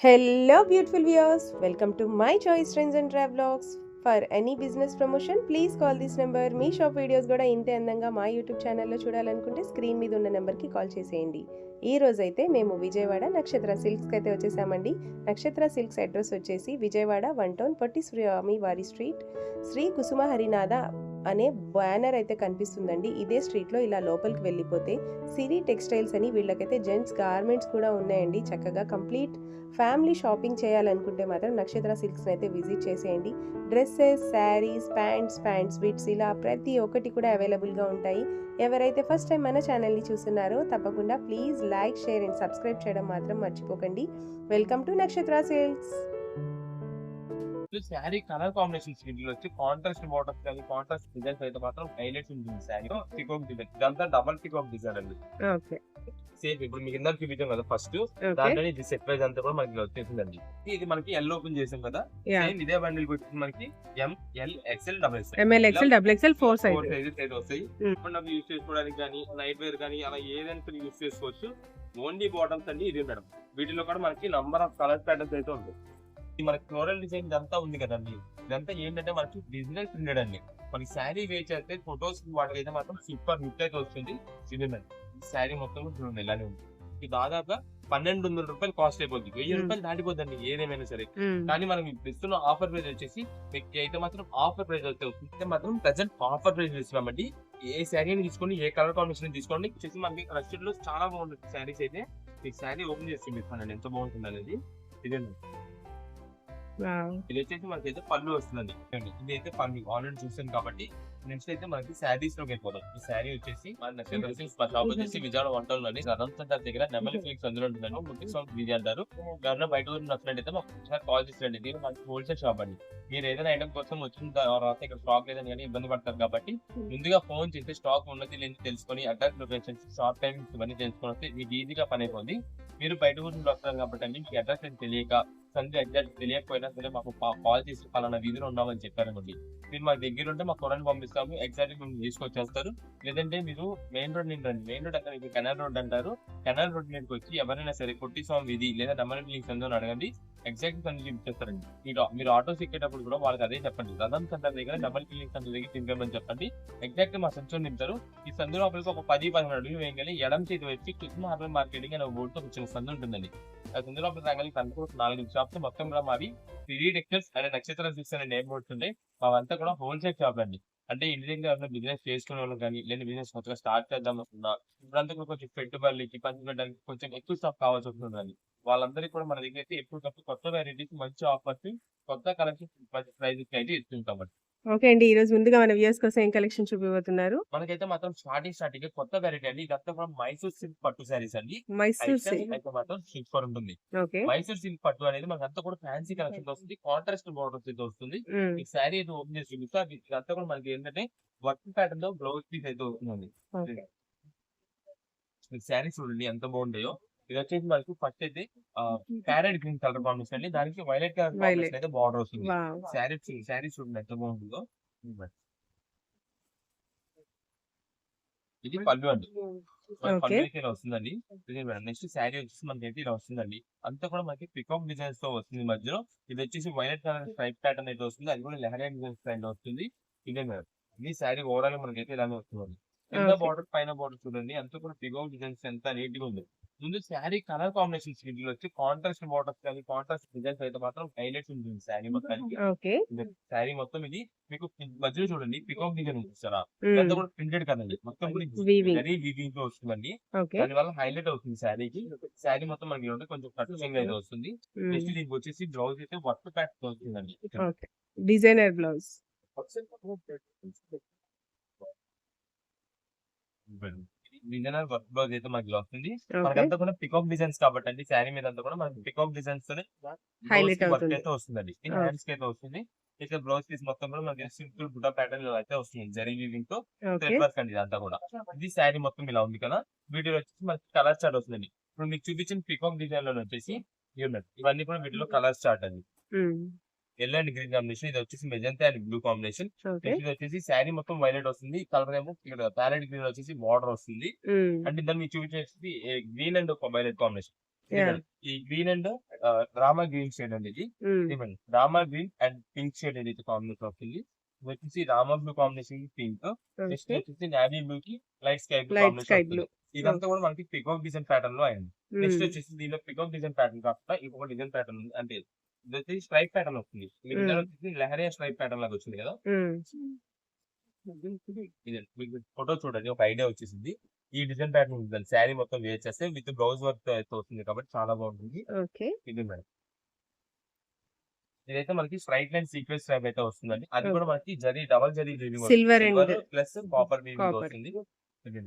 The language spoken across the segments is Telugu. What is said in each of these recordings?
Hello, beautiful viewers. Welcome to my choice trends and travelogs. For any business promotion, please call this number. Me shop videos కూడా ఇంతే అందంగా మా యూట్యూబ్ ఛానల్లో చూడాలనుకుంటే స్క్రీన్ మీద ఉన్న నెంబర్కి కాల్ చేసేయండి. ఈ రోజైతే మేము విజయవాడ నక్షత్ర సిల్క్స్కి అయితే వచ్చేసామండి. నక్షత్ర సిల్క్స్ అడ్రస్ వచ్చేసి విజయవాడ 1 టౌన్ పొట్టి స్వామి వారి స్ట్రీట్, శ్రీ కుసుమ హరినాథ అనే బ్యానర్ అయితే కనిపిస్తుందండి. ఇదే స్ట్రీట్లో ఇలా లోపలికి వెళ్ళిపోతే సిరి టెక్స్టైల్స్ అని వీళ్ళకైతే జెంట్స్ గార్మెంట్స్ కూడా ఉన్నాయండి. చక్కగా కంప్లీట్ ఫ్యామిలీ షాపింగ్ చేయాలనుకుంటే మాత్రం నక్షత్ర సిల్క్స్ని అయితే విజిట్ చేసేయండి. డ్రెస్సెస్, శారీస్, ప్యాంట్స్, బిట్స్ ఇలా ప్రతి ఒక్కటి కూడా అవైలబుల్గా ఉంటాయి. ఎవరైతే ఫస్ట్ టైం మన ఛానల్ని చూస్తున్నారో తప్పకుండా please like, share and subscribe చేయడం మాత్రం మర్చిపోకండి. వెల్కమ్ టు నక్షత్ర సిల్క్స్. శారీ కలర్ కాంబినేషన్స్ వీటిలో వచ్చి కాంట్రాస్ట్ బార్డర్స్ కానీ కాంట్రాస్ట్ డిజైన్స్ అయితే మాత్రం హైలైట్స్ ఉంటుంది. శారీ పికాక్ డిజైన్ ఇదంతా డబల్ పికాక్ డిజైన్ అండి. ఓకే, సేమ్ ఇప్పుడు మీకు ఇందాక చూపించాం కదా ఫస్ట్, దాంట్లో ఇది సెట్ ప్రైస్ అంతా కూడా మనకి వచ్చేసిందండి. ఇది మనకి ఎల్ ఓపెన్ చేసాం కదా, సేమ్ ఇదే బండిల్ వచ్చి మనకి M L XL double XL 4 sizes అయితే వస్తాయి. మనం యూజ్ చేసుకోవడానికి కానీ నైట్ వేర్ కానీ అలా ఏదైనా యూజ్ చేసుకోవచ్చు. ఓన్లీ బాటమ్స్ అండి ఇది మేడం. వీటిలో కూడా మనకి నంబర్ ఆఫ్ కలర్ ప్యాటర్న్స్ అయితే ఉంటాయి. ఇది మనకి ఫ్లోరల్ డిజైన్ ఇదంతా ఉంది కదండి, ఇదంతా ఏంటంటే మనకి డిజిటల్ ప్రింటెడ్ అండి. మనకి శారీ వేచి అయితే ఫొటోస్ వాటికి అయితే మాత్రం సూపర్ హిట్ అయితే వస్తుంది. ఇది శారీ మొత్తం చూడండి ఇలానే ఉంది. ఇది దాదాపుగా 1200 రూపాయలు కాస్ట్ అయిపోద్ది. 1000 రూపాయలు దాటిపోద్దండి ఏదేమైనా సరే. కానీ మనం ఇస్తున్న ఆఫర్ ప్రైస్ వచ్చేసి మీకు అయితే మాత్రం ఆఫర్ ప్రైస్ అయితే వస్తుంది. మాత్రం ప్రెసెంట్ ఆఫర్ ప్రైస్ ఇస్తున్నామండి. ఏ శారీ తీసుకోండి, ఏ కలర్ కాంబినేషన్ తీసుకోండి. వచ్చేసి మనకి రస్టెడ్ లో చాలా బాగుంటుంది శారీస్ అయితే. ఈ శారీ ఓపెన్ చేసి చూపిస్తానండి ఎంత బాగుంటుంది అనేది. ఇదేండి ఇది వచ్చేసి మనకి అయితే పళ్ళు వస్తుందండి. ఇది అయితే పళ్ళు ఆల్రెడీ చూసాను కాబట్టి నెక్స్ట్ అయితే మనకి శారీస్ లోకి వెళ్ళిపోతాం. ఈ శారీ వచ్చేసి మన షాప్ వచ్చేసి విజయవాడ 1 టౌన్ లోని రథం సెంటర్ దగ్గర నెమలి ఫిలిక్స్ అందులో ఉంటుందండి. ముఖ్య విజయ్ అంటారు. ఎవరైనా బయట ఊరు నచ్చినట్టయితే మాకు కాల్ చేసిరండి. దీని మనకి హోల్సేల్ షాప్ అండి. మీరు ఏదైనా ఐటమ్ కోసం వచ్చిన తర్వాత ఇక్కడ స్టాక్ లేదని కానీ ఇబ్బంది పడతారు కాబట్టి ముందుగా ఫోన్ చేసి స్టాక్ ఉన్నది లేని తెలుసుకొని అడ్రస్ లొకేషన్స్, షాప్ టైమింగ్స్ ఇవన్నీ తెలుసుకొని వస్తే మీకు ఈజీగా పని అయిపోయింది. మీరు బయట ఊరు వస్తారు కాబట్టి అండి మీకు అడ్రస్ తెలియక సండే ఎగ్జాక్ట్ తెలియకపోయినా సరే మాకు కాల్ చేసి పలానా వీధిలో ఉన్నామని చెప్పారనుకోండి, మీరు మాకు దగ్గర ఉంటే మాకు కొరని పంపిస్తాము. ఎగ్జాక్ట్ మేము తీసుకొచ్చేస్తారు. లేదంటే మీరు మెయిన్ రోడ్ నుంచి రండి. మెయిన్ రోడ్ అక్కడ కెనాల్ రోడ్ అంటారు. కెనాల్ రోడ్ మీదకి వచ్చి ఎవరైనా సరే పొట్టి స్వామి వీధి లేదా నెమలి లింక్స్ అని అడగండి. ఎగ్జాక్ట్ కన్నీ చూపించేస్తారండి. మీరు ఆటోస్ ఎక్కేటప్పుడు కూడా వాళ్ళకి అదే చెప్పండి. రథం సెంటర్ దగ్గర నెమలి లింక్స్ సెంటర్ దగ్గర తింటామని చెప్పండి. ఎగ్జాక్ట్ మా సంచులు నింపుతారు. ఈ సందు లోపలికి ఒక 10-15 అడుగులు వేయగానే ఎడం చేతి వచ్చి కృష్ణ హార్బర్ మార్కెటింగ్ అనే బోర్డుతో వచ్చిన సందు ఉంటుందండి. ఆ సందు లోపల రాగానే కనుక 4 షాప్స్ మొత్తం కూడా మావి సిరి టెక్స్టైల్స్ అనే నక్షత్ర సిల్క్స్ అనే నేమ్ బోర్డ్స్ ఉంటాయి. మావంతా కూడా హోల్సేల్ షాప్ అండి. అంటే ఇంటి దగ్గర బిజినెస్ చేసుకునే వాళ్ళు కానీ లేదా బిజినెస్ కొత్తగా స్టార్ట్ చేద్దాం అనుకున్నా ఇప్పుడంతా కూడా కొంచెం పెట్టుబడులకి పంచుకోవడానికి కొంచెం ఎక్కువ స్టాక్ కావాల్సి వస్తుందండి. వాళ్ళందరికీ కూడా మన దగ్గర అయితే ఎప్పటికప్పుడు కొత్త వెరైటీస్, మంచి ఆఫర్స్, కొత్త కలెక్షన్, మంచి ప్రైజెస్ అయితే ఇస్తుంటాం. ఓకే అండి. ఈ రోజు ముందుగా మన వ్యూయర్స్ కోసం ఏం కలెక్షన్ చూపిపోతున్నారు? మనకైతే మాత్రం స్టార్టింగ్ కొత్త వెరైటీ అండి. ఇదంతా కూడా మైసూర్ సిల్క్ పట్టు శారీస్ అండి. మైసూర్ సిల్క్ అయితే మాత్రం సూపర్ ఉంటుంది. ఓకే, మైసూర్ సిల్క్ పట్టు అనేది మనకంతా కూడా ఫ్యాన్సీ కలెక్షన్ వస్తుంది. కాంట్రాస్ట్ బోర్డర్స్ అయితే వస్తుంది. ఈ శారీ అయితే ఓపెన్ చేసి చూపిస్తా. ఇదంతా కూడా మనకి ఏంటంటే వర్క్ ప్యాటర్న్ లో బ్లౌజ్ పీస్ అయితే వస్తుందండి. శారీ చూడండి ఎంత బాగుంటాయో. ఇది వచ్చేసి మనకి ఫస్ట్ అయితే ప్యారెట్ గ్రీన్ కలర్ కాంబినేషన్ అండి. దానికి వైలెట్ కలర్ కాంబినేషన్ అయితే బార్డర్ వస్తుంది. శారీ చూడండి ఎంత బాగుంటుందో. ఇది పళ్ళు అండి. పళ్ళు అయితే ఇలా వస్తుందండి. నెక్స్ట్ శారీ వచ్చేసి మనకి అయితే ఇలా వస్తుందండి. అంతా కూడా మనకి పికాక్ డిజైన్స్ తో వస్తుంది మధ్యలో. ఇది వచ్చేసి వైలెట్ కలర్ స్ట్రైప్ ప్యాటర్న్ అయితే వస్తుంది. అది కూడా లెహరియా డిజైన్ స్టైల్ వస్తుంది. ఇదే మేడం. ఇది శారీ ఓవరాల్ మనకి అయితే ఇలానే వస్తుంది. కింద బార్డర్ పైన బార్డర్ చూడండి అంతా కూడా పికాక్ డిజైన్స్ ఎంత నీట్ గా ఉంది. ముందు శారీ కలర్ కాంబినేషన్స్ వీటిలో వచ్చి కాంట్రాస్ట్ బార్డర్స్ కానీ కాంట్రాస్ట్ డిజైన్స్ అయితే మాత్రం హైలైట్స్ ఉంటుంది శారీ మొత్తానికి. శారీ మొత్తం ఇది మీకు మధ్యలో చూడండి పికాక్ డిజైన్ చూస్తారా, ఇదంతా కూడా ప్రింటెడ్ కదండి. మొత్తం వీవింగ్ తో వస్తుందండి. దాని వల్ల హైలైట్ అవుతుంది శారీకి. శారీ మొత్తం మనకి కొంచెం కటింగ్ అయితే వస్తుంది. నెక్స్ట్ దీనికి వచ్చేసి బ్లౌజ్ అయితే వర్క్ ప్యాట్ వస్తుందండి. Designer blouse designer work blouse అయితే మనకి వస్తుంది. మనకంతా కూడా పికాక్ డిజైన్స్ కాబట్టి అండి శారీ మీద అంతా కూడా మనకి పికాక్ డిజైన్స్ తోనే వర్క్ అయితే వస్తుందండి. హ్యాండ్స్ కి అయితే వస్తుంది. ఇక బ్లౌజ్ పీస్ మొత్తం కూడా మనకి సింపుల్ బుటా ప్యాటర్న్ అయితే వస్తుంది. జరీ వీవింగ్ తో థ్రెడ్ వర్క్ అండి ఇదంతా కూడా. ఇది శారీ మొత్తం ఇలా ఉంది కదా. వీటిలో వచ్చేసి మనకి కలర్ చార్ట్ వస్తుందండి. ఇప్పుడు మీకు చూపించిన పికాక్ డిజైన్ లో వచ్చేసి ఇవన్నీ కూడా వీటిలో కలర్ చార్ట్ అండి. Yellow and green combination. ఇది వచ్చేసి మెజంతా అండ్ బ్లూ కాంబినేషన్. ఇది వచ్చేసి శారీ మొత్తం వైలెట్ వస్తుంది. కలర్ ఏమో ఇక్కడ ప్యారెట్ గ్రీన్ వచ్చేసి బార్డర్ వస్తుంది. అండ్ దాన్ని మీకు చూపించేసి గ్రీన్ అండ్ వైలెట్ కాంబినేషన్. ఈ green and Rama green shade అండి ఇది. ఇవ్వండి Rama green and pink shade ఏదైతే కాంబినేషన్ వస్తుంది, ఇది వచ్చేసి రామా బ్లూ కాంబినేషన్ పింక్, నెక్స్ట్ వచ్చేసి నావీ బ్లూ కి లైట్ స్కై బ్లూ కాంబినేషన్ వస్తుంది. ఇదంతా కూడా మనకి పికాక్ డిజైన్ ప్యాటర్న్ లో అయింది. నెక్స్ట్ వచ్చేసి దీనిలో పికాక్ డిజైన్ ప్యాటర్న్ కాకుండా ఇంకొక డిజైన్ ప్యాటర్న్ ఉంది, అంటే ఇది వచ్చేసి స్ట్రైప్ ప్యాటర్న్ వస్తుంది. వచ్చేసి లెహరియా స్ట్రైప్ ప్యాటర్న్ లాగా వచ్చింది కదా. మీకు ఫోటో చూడండి, ఒక ఐడియా వచ్చేసింది. ఈ డిజైన్ ప్యాటర్న్ ఉంటుంది, శారీ మొత్తం వేర్ చేస్తే విత్ బ్లౌజ్ వర్క్ అయితే వస్తుంది కాబట్టి చాలా బాగుంటుంది. ఇది మేడం, ఇదైతే మనకి స్ట్రైట్ లైన్ సీక్వెన్స్ స్ట్రైప్ అయితే వస్తుందండి. అది కూడా మనకి zari double zari silver plus copper weaving వస్తుంది. ఇది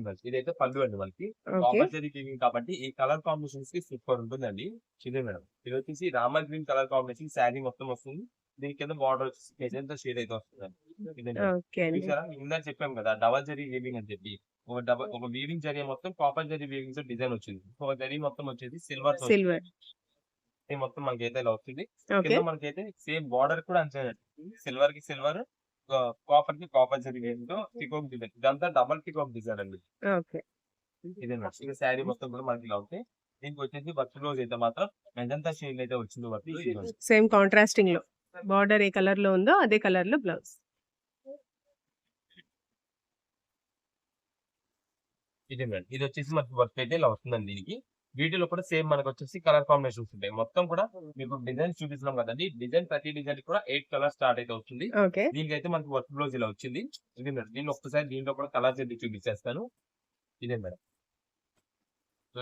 మేడం, ఇదైతే పళ్ళు అండి మనకి కాపర్ జరీ వీవింగ్ కాబట్టి ఈ కలర్ కాంబినేషన్స్ కి సూపర్ ఉంటుందండి. ఇదే మేడం, ఇది వచ్చేసి Rama green colour combination sari మొత్తం వస్తుంది. దీని కింద బార్డర్ వచ్చేసి షేడ్ అయితే వస్తుంది. ఇందా చెప్పాం కదా డబల్ జరీ వీవింగ్ అని చెప్పి, ఒక వీవింగ్ జరీ మొత్తం కాపర్ జరీ వీవింగ్ తో డిజైన్ వచ్చింది. ఒక జరీ మొత్తం వచ్చేసి సిల్వర్ మొత్తం మనకైతే ఇలా వస్తుంది. కింద మనకైతే సేమ్ బార్డర్ కూడా అంతే, సిల్వర్ కి సిల్వర్, కాపర్ కి కాపర్ జరీ వీవింగ్ తో పికాక్ డిజైన్. ఇదంతా డబల్ పికాక్ డిజైన్ అండి. ఇదే ఇక శారీ మొత్తం కూడా మనకి ఇలా ఉంటాయి. దీనికి వచ్చేసి వర్క్ బ్లౌజ్ అయితే మాత్రం మెజంతా షేడ్ అయితే వచ్చింది. వర్క్ సేమ్ కాంట్రాస్టింగ్ లో బార్డర్ ఏ కలర్ లో ఉందో అదే కలర్ లో బ్లౌజ్. ఇదే మేడం, ఇది వచ్చేసి మనకి వర్క్ అయితే ఇలా వస్తుందండి. దీనికి వీటిలో కూడా సేమ్ మనకు వచ్చేసి కలర్ కాంబినేషన్స్ ఉంటాయి. మొత్తం కూడా మీకు డిజైన్ చూపిస్తున్నాం కదండి, డిజైన్ ప్రతి డిజైన్ కూడా 8 కలర్ స్టార్ట్ అయితే వస్తుంది. దీనికి అయితే మనకి వర్క్ బ్లౌజ్ ఇలా వచ్చింది. ఇది మేడం, దీన్ని ఒక్కసారి దీంట్లో కూడా కలర్స్ అయితే చూపించేస్తాను. ఇదే madam,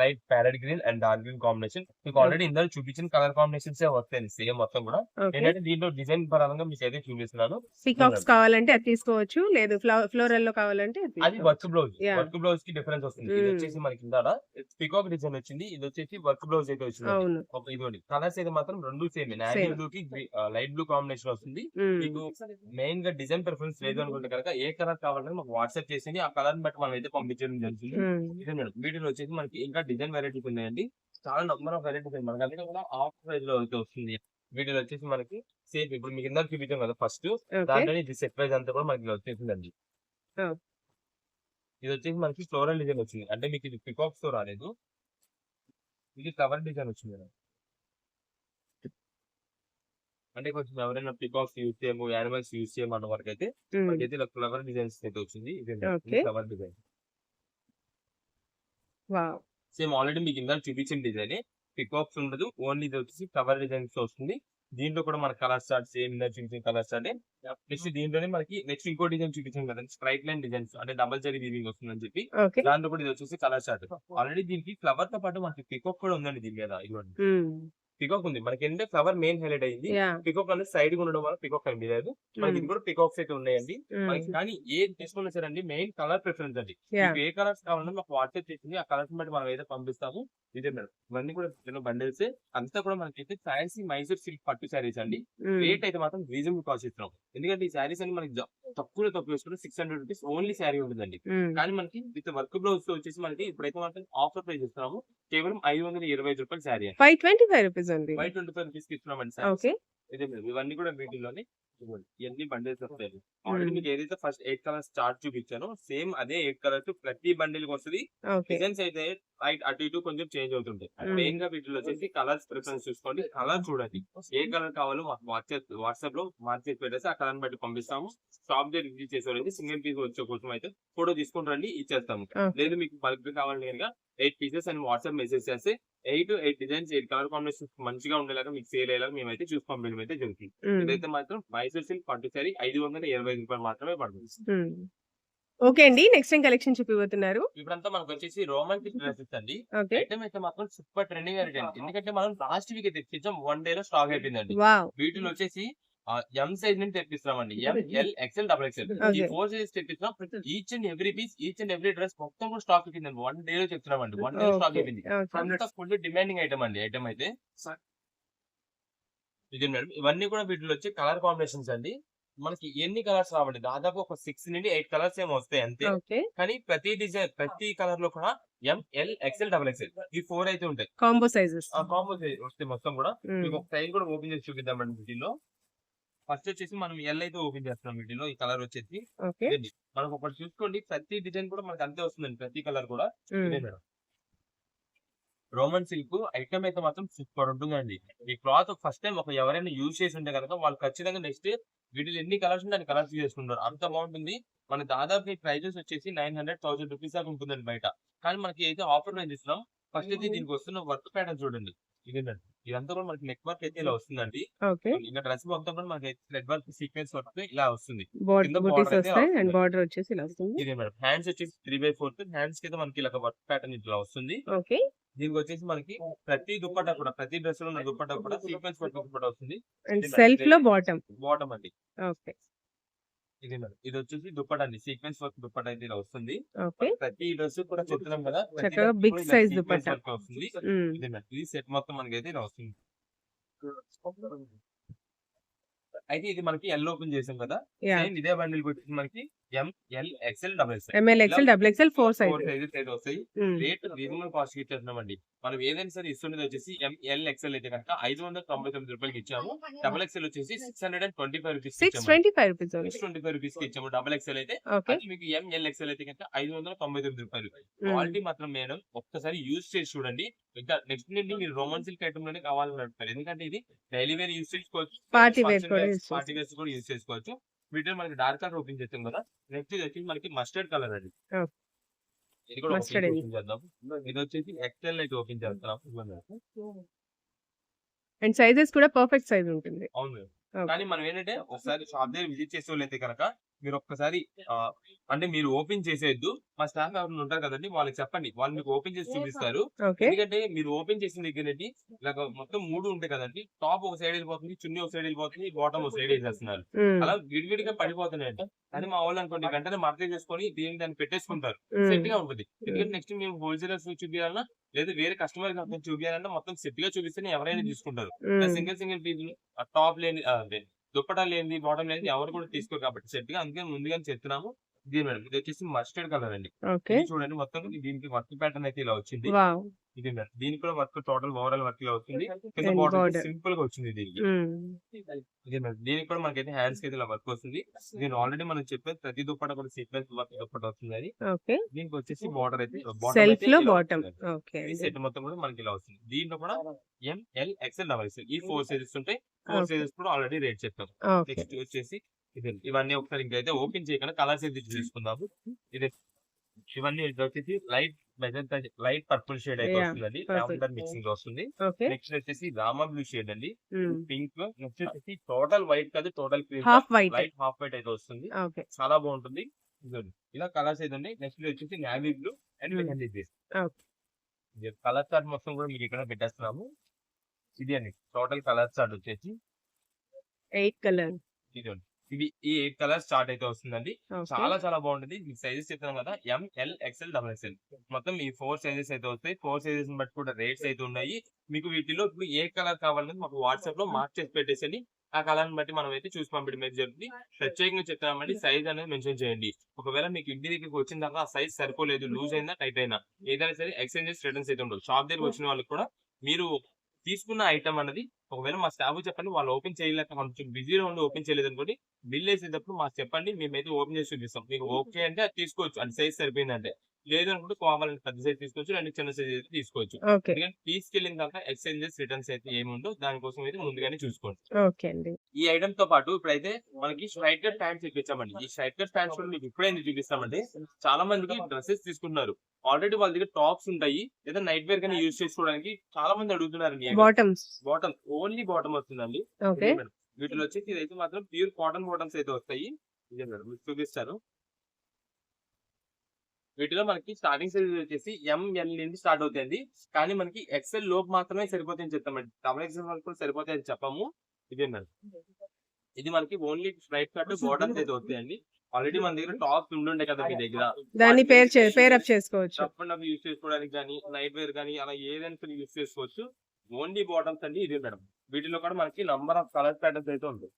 light parrot green and dark green combination. మీకు ఆల్రెడీ ఇందులో చూపించిన కలర్ కాంబినేషన్స్ వస్తాయి సేమ్ మొత్తం కూడా. ఏంటంటే దీంట్లో డిజైన్ పరంగా మీకు అయితే చూపిస్తున్నాను. పీకాక్స్ కావాలంటే అది తీసుకోవచ్చు, లేదు ఫ్లోరల్ లో కావాలంటే అది వర్క్ బ్లౌజ్. వర్క్ బ్లౌజ్ కి డిఫరెన్స్ వస్తుంది. ఇది వచ్చేసి మనకి పికాక్ డిజైన్ వచ్చింది, ఇది వచ్చేసి వర్క్ బ్లౌజ్ అయితే వచ్చింది. ఇదిగోండి కలర్స్ అయితే మాత్రం రెండు సేమ్, నావీ బ్లూ కి లైట్ బ్లూ కాంబినేషన్ వస్తుంది. మీకు మెయిన్ గా డిజైన్ ప్రిఫరెన్స్ లేదు అనుకుంటే కనుక ఏ కలర్ కావాలంటే మాకు వాట్సాప్ చేసి ఆ కలర్ బట్టి మనం అయితే పంపించడం జరుగుతుంది. వీటిలో వచ్చేసి మనకి ఇంకా డిజైన్ వెరైటీస్ ఉన్నాయండి, చాలా నంబర్ ఆఫ్ వెరైటీస్. మనకి కూడా ఆఫ్ ప్రైస్ లో అయితే వస్తుంది. వీటిలో వచ్చేసి మనకి సేమ్ ఇప్పుడు మీకు ఇందాక చూపించాం కదా ఫస్ట్, దాంట్లో ఇది సెట్ ప్రైస్ అంతా కూడా మనకి వచ్చేసిందండి. ఇది వచ్చేసి మనకి ఫ్లోరల్ డిజైన్ వచ్చింది, అంటే మీకు ఇది పికాక్స్ తో రాలేదు, ఇది ఫ్లవర్ డిజైన్ వచ్చింది కదా. అంటే కొంచెం ఎవరైనా పికాక్స్ యూజ్ చేయము, యానిమల్స్ యూజ్ చేయము అన్న వరకు అయితే మనకైతే ఇలా ఫ్లవర్ డిజైన్స్ అయితే వచ్చింది. ఇది ఫ్లవర్ డిజైన్ సేమ్ ఆల్రెడీ మీకు ఇందాక చూపించిన డిజైన్, పికాక్స్ ఉండదు, ఓన్లీ ఇది వచ్చేసి ఫ్లవర్ డిజైన్స్ వస్తుంది. దీంట్లో కూడా మన కలర్ స్టార్ట్ సేమ్ ఇందాక చూపించిన కలర్ స్టార్ట్. నెక్స్ట్ దీంట్లోనే మనకి నెక్స్ట్ ఇంకో డిజైన్ చూపించాం కదండి, స్ట్రైట్ లైన్ డిజైన్స్, అంటే డబల్ జరీ వీవింగ్ వస్తుంది అని చెప్పి. దాంట్లో కూడా ఇది వచ్చేసి కలర్ స్టార్ట్. ఆల్రెడీ దీనికి ఫ్లవర్ తో పాటు మనకి పికాక్ కూడా ఉందండి దీని మీద. ఇవ్వండి పికాక్ ఉంది మనకి, ఏంటంటే ఫ్లవర్ మెయిన్ హైలైట్ అయింది, పికాక్ అనేది సైడ్ గా ఉండడం వల్ల పికాక్ కనిపించలేదు. మనకి ఇది కూడా పికాక్స్ అయితే ఉన్నాయండి మనకి. కానీ ఏది తీసుకున్నా సరే అండి మెయిన్ కలర్ ప్రిఫరెన్స్ అండి. ఏ కలర్స్ కావాలన్నా మాకు వాట్సాప్ చేసింది, ఆ కలర్స్ బట్టి మనం అయితే పంపిస్తాము. ఇదే మేడం, ఇవన్నీ కూడా బండిల్స్ అంతా కూడా మనకి ఫ్యాన్సీ మైసూర్ సిల్క్ పట్టు శారీస్ అండి. రేట్ అయితే మాత్రం రీజనబుల్ కాస్ట్ ఇస్తున్నాం, ఎందుకంటే ఈ శారీస్ అన్ని మనకి తక్కువ వేసుకుంటే 600 రూపీస్ ఓన్లీ శారీ ఉంటుందండి. కానీ మనకి విత్ వర్క్ బ్లౌజ్ తో వచ్చేసి మనకి ఇప్పుడైతే మాత్రం ఆఫర్ ప్రైస్ ఇస్తున్నాము, కేవలం 525 రూపాయలు శారీ, 525 రూపీస్ అండి, 525 రూపీస్ ఇస్తున్నామండి. ఇదే మేడం, ఇవన్నీ కూడా వీటిలోనే ఇవన్నీ బండిల్స్ వస్తాయి. ఆల్రెడీ మీకు ఏదైతే ఫస్ట్ 8 కలర్స్ చార్ట్ చూపించానో సేమ్ అదే 8 కలర్స్ ప్రతి బండిల్ కి వస్తుంది. డిజైన్స్ అయితే రైట్ అటు ఇటు కొంచెం చేంజ్ అవుతుంటాయి. మెయిన్ గా వీటిలో వచ్చేసి కలర్స్ ప్రిఫరెన్స్ చూసుకోండి, కలర్ చూడండి, ఏ కలర్ కావాలో మాకు వాట్సాప్ లో మార్కెట్ పెట్టేసి ఆ కలర్ బట్టి పంపిస్తాము. షాప్ దగ్గర రివ్యూ చేసేవాళ్ళు సింగిల్ పీస్ వచ్చే కోసం అయితే ఫోటో తీసుకుంటారండి, ఇచ్చేస్తాము. లేదు మీకు బల్క్ కావాలంటే కనుక 8 పీసెస్ అని వాట్సాప్ మెసేజ్ చేస్తే 8 డిజైన్స్ 8 కలర్ కాంబినేషన్ మంచిగా ఉండేలాగా మీకు సేల్ అయ్యేలాగా మేమైతే చూసి పంపించడం అయితే జరుగుతుంది. ఇదైతే మాత్రం మైసూర్ సిల్క్ పట్టు సారీ 525 రూపాయలు మాత్రమే పడుతుంది. ఓకే అండి, నెక్స్ట్ టైం కలెక్షన్ చూపిస్తున్నారు. ఇప్పుడంతా మనకు వచ్చేసి రోమాంటిక్ డ్రెస్సెస్ అండి. ఐటమ్ అయితే మాత్రం సూపర్ ట్రెండింగ్ అయితే, ఎందుకంటే మనం లాస్ట్ వీక్ తెప్పించాం, 1 డే లో స్టాక్ అయిపోయిందండి. వీటిలో వచ్చేసి ఎం సైజ్ నుంచి తెప్పిస్తున్నామండి, ML XL XXL ఈ 4 సైజెస్ తెప్పిస్తున్నాం. Each and every piece, each and every dress మొత్తం కూడా స్టాక్ అయిపోయిందండి. 1 డే లో చెప్తున్నామండి, 1 డే స్టాక్ అయిపోయింది. అంతా ఫుల్ డిమాండింగ్ ఐటమ్ అండి. ఐటమ్ అయితే ఇది మేడం, ఇవన్నీ కూడా వీటిలో వచ్చి కలర్ కాంబినేషన్స్ అండి. మనకి ఎన్ని కలర్స్ రావండి, దాదాపు ఒక 6 నుండి 8 కలర్స్ ఏమో వస్తాయి అంతే. కానీ ప్రతి డిజైన్ ప్రతి కలర్ లో కూడా ML XL XXL ఈ 4 అయితే ఉంటాయి కాంబో సైజెస్. ఆ కాంబో సైజ్ వస్తే మొత్తం కూడా మీకు ఒక సైజ్ కూడా ఓపెన్ చేసి చూపిద్దామండి. వీటిలో ఫస్ట్ వచ్చేసి మనం ఎల్ అయితే ఓపెన్ చేస్తున్నాం వీటిలో. ఈ కలర్ వచ్చేసి ఓకే. ఇదండి. మనకు ఒకటి చూసుకోండి, ప్రతి డిజైన్ కూడా మనకి అంతే వస్తుందండి, ప్రతి కలర్ కూడా ఇదే మేడం. రోమన్ సిల్క్ ఐటమ్ అయితే మాత్రం సూపర్ ఉంటుందండి. ఈ క్లాత్ ఫస్ట్ టైం ఎవరైనా యూజ్ చేసి ఉంటే కనుక వాళ్ళు ఖచ్చితంగా నెక్స్ట్ వీటిలో ఎన్ని కలర్స్ ఉంటే అన్ని కలర్స్ చేసుకుంటారు, అంత బాగుంటుంది. మన దాదాపు ప్రైజెస్ వచ్చేసి 900-1000 రూపీస్ దాకా ఉంటుందండి బయట. కానీ మనకి అయితే ఆఫర్ ప్రైస్ ఇస్తున్నాం. ఫస్ట్ అయితే దీనికి వస్తున్న వర్క్ ప్యాటర్న్ చూడండి. ఇదేనండి, ఇదంతా కూడా మనకి నెక్ వర్క్ అయితే ఇలా వస్తుందండి. ఇంకా డ్రెస్ మొత్తం కూడా మనకి థ్రెడ్ వర్క్ సీక్వెన్స్ వర్క్ ఇలా వస్తుంది. బార్డర్ వచ్చేసి ఇలా వస్తుంది. ఇదే మేడం. హ్యాండ్స్ వచ్చేసి 3/4 హ్యాండ్స్ కింద మనకి ఇలా వర్క్ ప్యాటర్న్ ఇట్లా వస్తుంది. దీనికి వచ్చేసి మనకి ప్రతి దుప్పట్టా కూడా, ప్రతి డ్రెస్ లో ఉన్న దుప్పట్టా కూడా సీక్వెన్స్ వర్క్ దుప్పట్టా వస్తుంది. సెల్ఫ్ లో బాటమ్ అండి. ఓకే. ఇది మేడం, ఇది వచ్చేసి దుప్పట్టా అండి, సీక్వెన్స్ వర్క్ దుప్పట్టా అయితే ఇలా వస్తుంది. ప్రతి డ్రెస్ కూడా చెప్తున్నాం కదా, బిగ్ సైజ్ దుప్పట్టా వస్తుంది. ఇది మేడం, ఇది సెట్ మొత్తం మనకి అయితే ఇలా వస్తుంది. అయితే ఇది మనకి ఎల్ ఓపెన్ చేసాం కదా, సేమ్ ఇదే బండిల్ వచ్చి మనకి ML-XL-XXL 4 సైజెస్ అయితే వస్తాయి. రేట్ రీజనబుల్ కాస్ట్ ఇచ్చేస్తున్నామండి. మనం ఏదైనా సరే ఇస్తున్నది వచ్చేసి ML-XL అయితే కనుక 599 రూపాయలకి ఇచ్చాము. XXL వచ్చేసి 625 రూపీస్ కి ఇచ్చాము. XXL అయితే మీకు ML-XL అయితే కనుక 599 రూపాయలు. క్వాలిటీ మాత్రం మేడం ఒక్కసారి యూజ్ చేసి చూడండి. ఇంకా నెక్స్ట్ నుండి మీరు రోమన్ సిల్క్ ఐటమ్ లోనే కావాలని అంటారు, ఎందుకంటే ఇది డైలీ వేర్ యూజ్ చేసుకోవచ్చు, పార్టీ వేర్స్ కూడా యూజ్ చేసుకోవచ్చు. వీటిలో మనకి డార్క్ కలర్ ఓపెన్ చేస్తాం కదా, నెక్స్ట్ ఇది వచ్చి మనకి మస్టర్డ్ కలర్ అండి. ఇది కూడా ఓపెన్ చేద్దాం. ఇది వచ్చేసి XL అయితే ఓపెన్ చేస్తాం. అండ్ సైజెస్ కూడా పర్ఫెక్ట్ సైజ్ ఉంటుంది. అవును, కానీ మనం ఏంటంటే ఒకసారి షాప్ దగ్గర విజిట్ చేసే వాళ్ళు అయితే కనుక మీరు ఒక్కసారి అంటే మీరు ఓపెన్ చేసేయద్దు, మా స్టాఫ్ ఎవరైనా ఉంటారు కదండి వాళ్ళకి చెప్పండి, వాళ్ళు మీకు ఓపెన్ చేసి చూపిస్తారు. ఎందుకంటే మీరు ఓపెన్ చేసిన దగ్గర ఇలా మొత్తం 3 ఉంటాయి కదండి, టాప్ ఒక సైడ్ వెళ్ళిపోతుంది, చున్నీ ఒక సైడ్ వెళ్ళిపోతుంది, బాటమ్ ఒక సైడ్ వేసేస్తున్నారు, అలా విడివిడిగా పడిపోతున్నాయంట. కానీ మా వాళ్ళు అనుకోండి వెంటనే మార్కెట్ చేసుకొని దాన్ని పెట్టేసుకుంటారు, సెట్ గా ఉంటుంది. ఎందుకంటే నెక్స్ట్ మేము హోల్సేలర్స్ చూపించాలన్నా లేదా వేరే కస్టమర్ చూపించాలన్నా మొత్తం సెట్ గా చూపిస్తేనే ఎవరైనా తీసుకుంటారు. సింగిల్ పీస్ టాప్ లేని దుప్పటా లేని బాటమ్ లేని ఎవరు కూడా తీసుకోరు కాబట్టి సెట్ గా, అందుకే ముందుగానే చెప్తున్నాము. ఇది మేడం, ఇది వచ్చేసి మస్టర్డ్ కలర్ అండి. చూడండి మొత్తం దీనికి వర్క్ ప్యాటర్న్ అయితే ఇలా వచ్చింది. ఇది మేడం, దీనికి కూడా వర్క్ టోటల్ ఓవరాల్ వర్క్ ఇలా వస్తుంది. కింద బార్డర్ సింపుల్ గా వచ్చింది దీనికి. ఇది మేడం, దీనికి కూడా మనకైతే హ్యాండ్స్ కి అయితే ఇలా వర్క్ వస్తుంది. దీని ఆల్రెడీ మనం చెప్పేది ప్రతి దుప్పట కూడా సీక్వెన్స్ వర్క్ దుప్పట వస్తుంది. అది దీనికి వచ్చేసి బార్డర్ అయితే సెట్ మొత్తం కూడా మనకి ఇలా వస్తుంది. దీంట్లో కూడా ML-XL-XXL ఈ 4 సైజెస్ ఉంటాయి. 4 సైజెస్ కూడా ఆల్రెడీ రేట్ చెప్తాం. నెక్స్ట్ వచ్చేసి ఇవన్నీ ఒకసారి ఇంకైతే ఓపెన్ చేయకుండా కలర్స్ అయితే చూసుకుందాము. ఇది ఇవన్నీ వచ్చేసి లైట్ పర్పుల్ షేడ్ అయితే వస్తుందండి, మిక్సింగ్ వస్తుంది. నెక్స్ట్ వచ్చేసి రామా బ్లూ షేడ్ అండి, పింక్. నెక్స్ట్ వచ్చేసి టోటల్ వైట్ కాదు, టోటల్ లైట్ హాఫ్ వైట్ అయితే వస్తుంది, చాలా బాగుంటుంది. ఇలా కలర్స్ అయితే ఉంది. నెక్స్ట్ వచ్చేసి navy blue and mehndi green. Colour chart మొత్తం కూడా మీకు ఇక్కడ పెట్టేస్తున్నాము. ఇది అండి టోటల్ కలర్ చార్ట్ వచ్చేసి 8 కలర్. ఇవి ఈ 8 కలర్స్ చార్ట్ అయితే వస్తుందండి. చాలా చాలా బాగుంటుంది. మీకు సైజెస్ చెప్తాం కదా, ML-XL-XXL మొత్తం ఈ 4 సైజెస్ అయితే వస్తాయి. 4 సైజెస్ బట్టి కూడా రేట్స్ అయితే ఉన్నాయి. మీకు వీటిలో ఇప్పుడు ఏ కలర్ కావాలని మాకు వాట్సాప్ లో మార్క్ చేసి పెట్టేసి ఆ కలర్ బట్టి మనం అయితే చూసి పంపించడం అయితే జరుగుతుంది. ప్రత్యేకంగా చెప్తామండి, సైజ్ అనేది మెన్షన్ చేయండి. ఒకవేళ మీకు ఇంటి దగ్గరికి వచ్చిన దాకా ఆ సైజ్ సరిపోలేదు, లూజ్ అయినా టైట్ అయినా ఏదైనా సరే ఎక్స్చేంజెస్ రిటర్న్స్ అయితే ఉండవు. షాప్ దగ్గర వచ్చిన వాళ్ళకి కూడా మీరు తీసుకున్న ఐటమ్ అనేది ఒకవేళ మా స్టాఫ్ చెప్పండి, వాళ్ళు ఓపెన్ చేయలేక కొంచెం బిజీగా ఉండి ఓపెన్ చేయలేదు అనుకోండి, బిల్ వేసేటప్పుడు మాకు చెప్పండి, మేమైతే ఓపెన్ చేసి చూపిస్తాం. మీకు ఓకే అంటే అది తీసుకోవచ్చు, అది సైజ్ సరిపోయిందంటే. లేదు అనుకుంటే కావాలంటే పెద్ద సైజ్ తీసుకోవచ్చు, రెండు చిన్న సైజ్ అయితే తీసుకోవచ్చు. ఎందుకంటే తీసుకెళ్ళిన దాకా ఎక్స్చేంజెస్ రిటర్న్స్ అయితే ఏముండో దానికోసం అయితే ముందుగానే చూసుకోండి. ఈ ఐటమ్ తో పాటు ఇప్పుడైతే మనకి స్ట్రైట్ కట్ ప్యాంట్స్ ఇప్పించామండి. ఈ స్ట్రైట్ కట్ ప్యాంట్స్ కూడా మీకు ఇప్పుడైతే చూపిస్తామండి. చాలా మందికి డ్రెస్సెస్ తీసుకుంటున్నారు, ఆల్రెడీ వాళ్ళ దగ్గర టాప్స్ ఉంటాయి, లేదా నైట్ వేర్ కానీ యూజ్ చేసుకోవడానికి చాలా మంది అడుగుతున్నారు. బాటమ్ ఓన్లీ బాటమ్ వస్తుందండి. వీటిలో వచ్చేసి ఇదైతే మాత్రం ప్యూర్ కాటన్ బాటమ్స్ అయితే వస్తాయి. చూపిస్తారు. వీటిలో మనకి స్టార్టింగ్ సైజ్ వచ్చేసి ML నుండి స్టార్ట్ అవుతాయండి. కానీ మనకి XL లోపు మాత్రమే సరిపోతాయని చెప్తామండి, XXL వరకు కూడా సరిపోతాయని చెప్పాము. ఇది మనకి ఓన్లీ స్ట్రైట్ కట్ బాటమ్స్ అయితే వస్తాయండి. ఆల్రెడీ మన దగ్గర టాప్స్ ఉండే కదా మీ దగ్గర, దాన్ని పేర్ అప్ చేసుకోవచ్చు. తప్పకుండా యూజ్ చేసుకోవడానికి కానీ నైట్ వేర్ కానీ అలా ఏదైనా యూజ్ చేసుకోవచ్చు. ఓన్లీ బాటమ్స్ అండి. ఇదే మేడం, వీటిలో కూడా మనకి నంబర్ ఆఫ్ కలర్ ప్యాటర్న్స్ అయితే ఉంటాయి.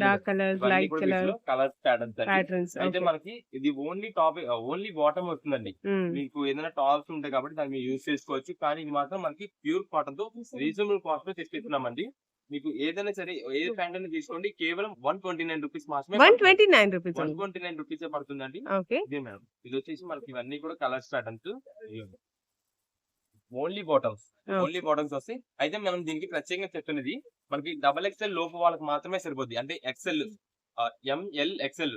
Dark colours, light colour colour patterns అండి. ప్యాటర్న్స్. అయితే మనకి ఇది ఓన్లీ టాప్ ఓన్లీ బాటమ్ వస్తుందండి. మీకు ఏదైనా టాప్స్ ఉంటాయి కాబట్టి దాన్ని మీరు యూజ్ చేసుకోవచ్చు. కానీ ఇది మాత్రం మనకి ప్యూర్ కాటన్ తో రీజనబుల్ కాస్ట్ లో తెచ్చిస్తున్నామండి. మీకు ఏదైనా సరే ఏ ప్యాంట్ అయినా తీసుకోండి, కేవలం 129 రూపీస్ మాత్రమే. 129 రూపీస్. 129 రూపీస్ పడుతుందండి. ఇదే మేడం. ఇది వచ్చేసి మనకి ఇవన్నీ కూడా కలర్స్ ప్యాటర్న్స్. ఓన్లీ బాటమ్స్ వస్తాయి. అయితే మనం దీనికి ప్రత్యేకంగా చెప్తున్నది మనకి XXL లోపు వాళ్ళకి మాత్రమే సరిపోద్ది. అంటే XL, ML, XL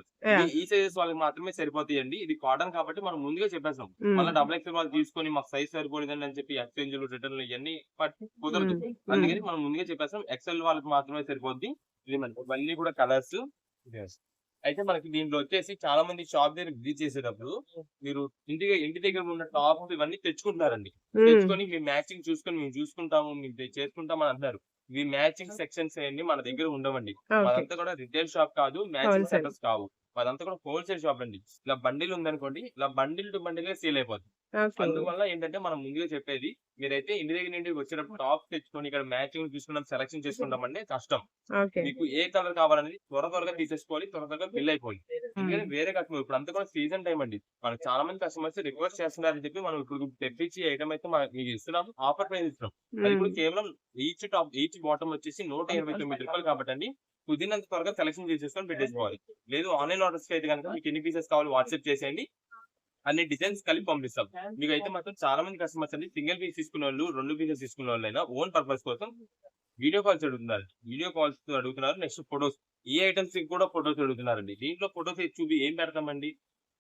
ఈ సైజెస్ వాళ్ళకి మాత్రమే సరిపోతాయండి. ఇది కాటన్ కాబట్టి మనం ముందుగా చెప్పేస్తాం. మళ్ళీ XXL వాళ్ళు తీసుకొని మాకు సైజ్ సరిపోలేదండి అని చెప్పి ఎక్స్చేంజ్లు, రిటర్న్లు ఇవన్నీ కుదరదు. అందుకని మనం ముందుగా చెప్పేస్తాం XL వాళ్ళకి మాత్రమే సరిపోద్ది. ఇది మనకి ఇవన్నీ కూడా కలర్స్. అయితే మనకి దీంట్లో వచ్చేసి చాలా మంది షాప్ దగ్గర విజిట్ చేసేటప్పుడు మీరు ఇంటి దగ్గర ఉన్న టాప్స్ ఇవన్నీ తెచ్చుకుంటున్నారండి. తెచ్చుకొని మీ మ్యాచింగ్ చూసుకొని మేము చూసుకుంటాము, మేము చేసుకుంటాం అని అంటారు. ఇవి మ్యాచింగ్ సెక్షన్స్ అన్ని మన దగ్గర ఉండవండి. అదంతా కూడా రిటైల్ షాప్ కాదు, మ్యాచింగ్ సెంటర్స్ కావు. అదంతా కూడా హోల్సేల్ షాప్ అండి. ఇలా బండిల్ ఉందనుకోండి, ఇలా బండిల్ టు బండిల్ సేల్ అయిపోతుంది. అందువల్ల ఏంటంటే మనం ముందుగా చెప్పేది, మీరైతే ఇంటి దగ్గర నుండి వచ్చినప్పుడు టాప్ తెచ్చుకొని ఇక్కడ మ్యాచింగ్ చూసుకున్నాం, సెలెక్షన్ చేసుకుంటామంటే కష్టం. మీకు ఏ కలర్ కావాలనేది త్వరగా తీసేసుకోవాలి, త్వరగా బిల్ అయిపోయి. ఎందుకంటే వేరే కస్టమర్ ఇప్పుడు అంతా కూడా సీజన్ టైం అండి. మనకు చాలా మంది కస్టమర్స్ రిక్వెస్ట్ చేస్తున్నారని చెప్పి మనం ఇప్పుడు తెప్పించి ఐటమ్ అయితే మీకు ఇస్తున్నాం, ఆఫర్ ప్రైస్ ఇస్తున్నాం. అది కూడా కేవలం ఈచ్ బాటమ్ వచ్చేసి 129 రూపాయలు కాబట్టి అండి. కుదిరినంత త్వరగా సెలెక్షన్ చేసేసుకొని పెట్టేసుకోవాలి. లేదు ఆన్లైన్ ఆర్డర్స్ అయితే కనుక మీకు ఎన్ని పీసెస్ కావాలి వాట్సాప్ చేసేయండి, అన్ని డిజైన్స్ కలిపి పంపిస్తాం. మీకు అయితే మాత్రం చాలా మంది కస్టమర్స్ అండి సింగిల్ పీస్ తీసుకున్న వాళ్ళు, 2 పీసెస్ తీసుకున్న వాళ్ళు అయినా ఓన్ పర్పస్ కోసం వీడియో కాల్స్ అడుగుతున్నారు. నెక్స్ట్ ఫొటోస్, ఈ ఐటమ్స్ కూడా ఫొటోస్ అడుగుతున్నారండి. దీంట్లో ఫొటోస్ చూపి ఏం పెడతామండి,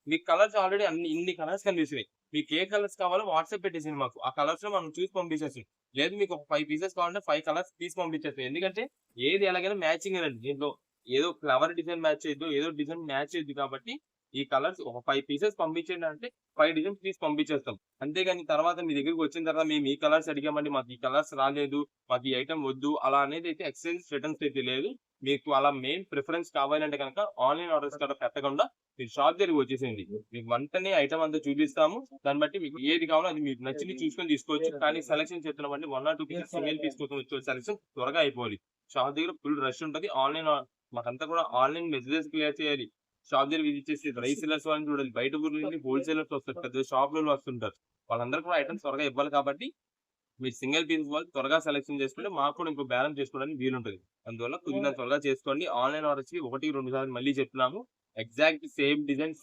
మీకు కలర్స్ ఆల్రెడీ ఇన్ని కలర్స్ కనిపిస్తున్నాయి. మీకు ఏ కలర్స్ కావాలో వాట్సాప్ పెట్టేసింది మాకు, ఆ కలర్స్ లో మనం చూసి పంపించేస్తాం. లేదు మీకు ఒక 5 పీసెస్ కావాలంటే 5 కలర్స్ తీసి పంపించేస్తాం. ఎందుకంటే ఏది ఎలాగైనా మ్యాచింగ్ అండి. దీంట్లో ఏదో ఫ్లవర్ డిజైన్ మ్యాచ్ చేయొద్దు, ఏదో డిజైన్ మ్యాచ్ చేయొద్దు. కాబట్టి ఈ కలర్స్ ఒక 5 పీసెస్ పంపించండి అంటే 5 డిజైన్స్ తీసి పంపించేస్తాం. అంతేగాని తర్వాత మీ దగ్గరికి వచ్చిన తర్వాత మేము ఈ కలర్స్ అడిగామండి, మాకు ఈ కలర్స్ రాలేదు, మాకు ఈ ఐటమ్ వద్దు అలా అనేది అయితే ఎక్స్చేంజ్ రిటర్న్స్ అయితే లేదు. మీకు అలా మెయిన్ ప్రిఫరెన్స్ కావాలంటే కనుక ఆన్లైన్ ఆర్డర్స్ కూడా పెట్టకుండా మీరు షాప్ దగ్గరికి వచ్చేసేయండి. మీకు వెంటనే ఐటమ్ అంతా చూపిస్తాము. దాన్ని బట్టి మీకు ఏది కావాలో అది మీకు నచ్చింది చూసుకొని తీసుకోవచ్చు. కానీ సెలెక్షన్ చేస్తున్నామండి 1 or 2 పీసెస్ సింగిల్ పీస్ కోసం వచ్చే సెలెక్షన్ త్వరగా అయిపోవాలి. షాప్ దగ్గర ఫుల్ రష్ ఉంటుంది. ఆన్లైన్ మాకంతా కూడా ఆన్లైన్ మెసేజెస్ క్లియర్ చేయాలి. షాప్ దగ్గర విజిట్ చేసి రైస్ సెల్లర్స్ వాళ్ళని చూడాలి. బయట ఊర్ల నుండి హోల్సేలర్స్ వస్తారు, పెద్ద షాపులలో వస్తుంటారు. వాళ్ళందరూ కూడా ఐటమ్స్ త్వరగా ఇవ్వాలి. కాబట్టి మీరు సింగిల్ పీస్ వాళ్ళు త్వరగా సెలెక్షన్ చేసుకుంటే మాకు కూడా ఇంకో బ్యాలెన్స్ చేసుకోవడానికి వీలుంటుంది. అందువల్ల కుదిరినంత త్వరగా చేసుకోండి. ఆన్లైన్ ఆర్డర్స్ 1-2 సార్లు మళ్ళీ చెప్తున్నాము. Exact same design,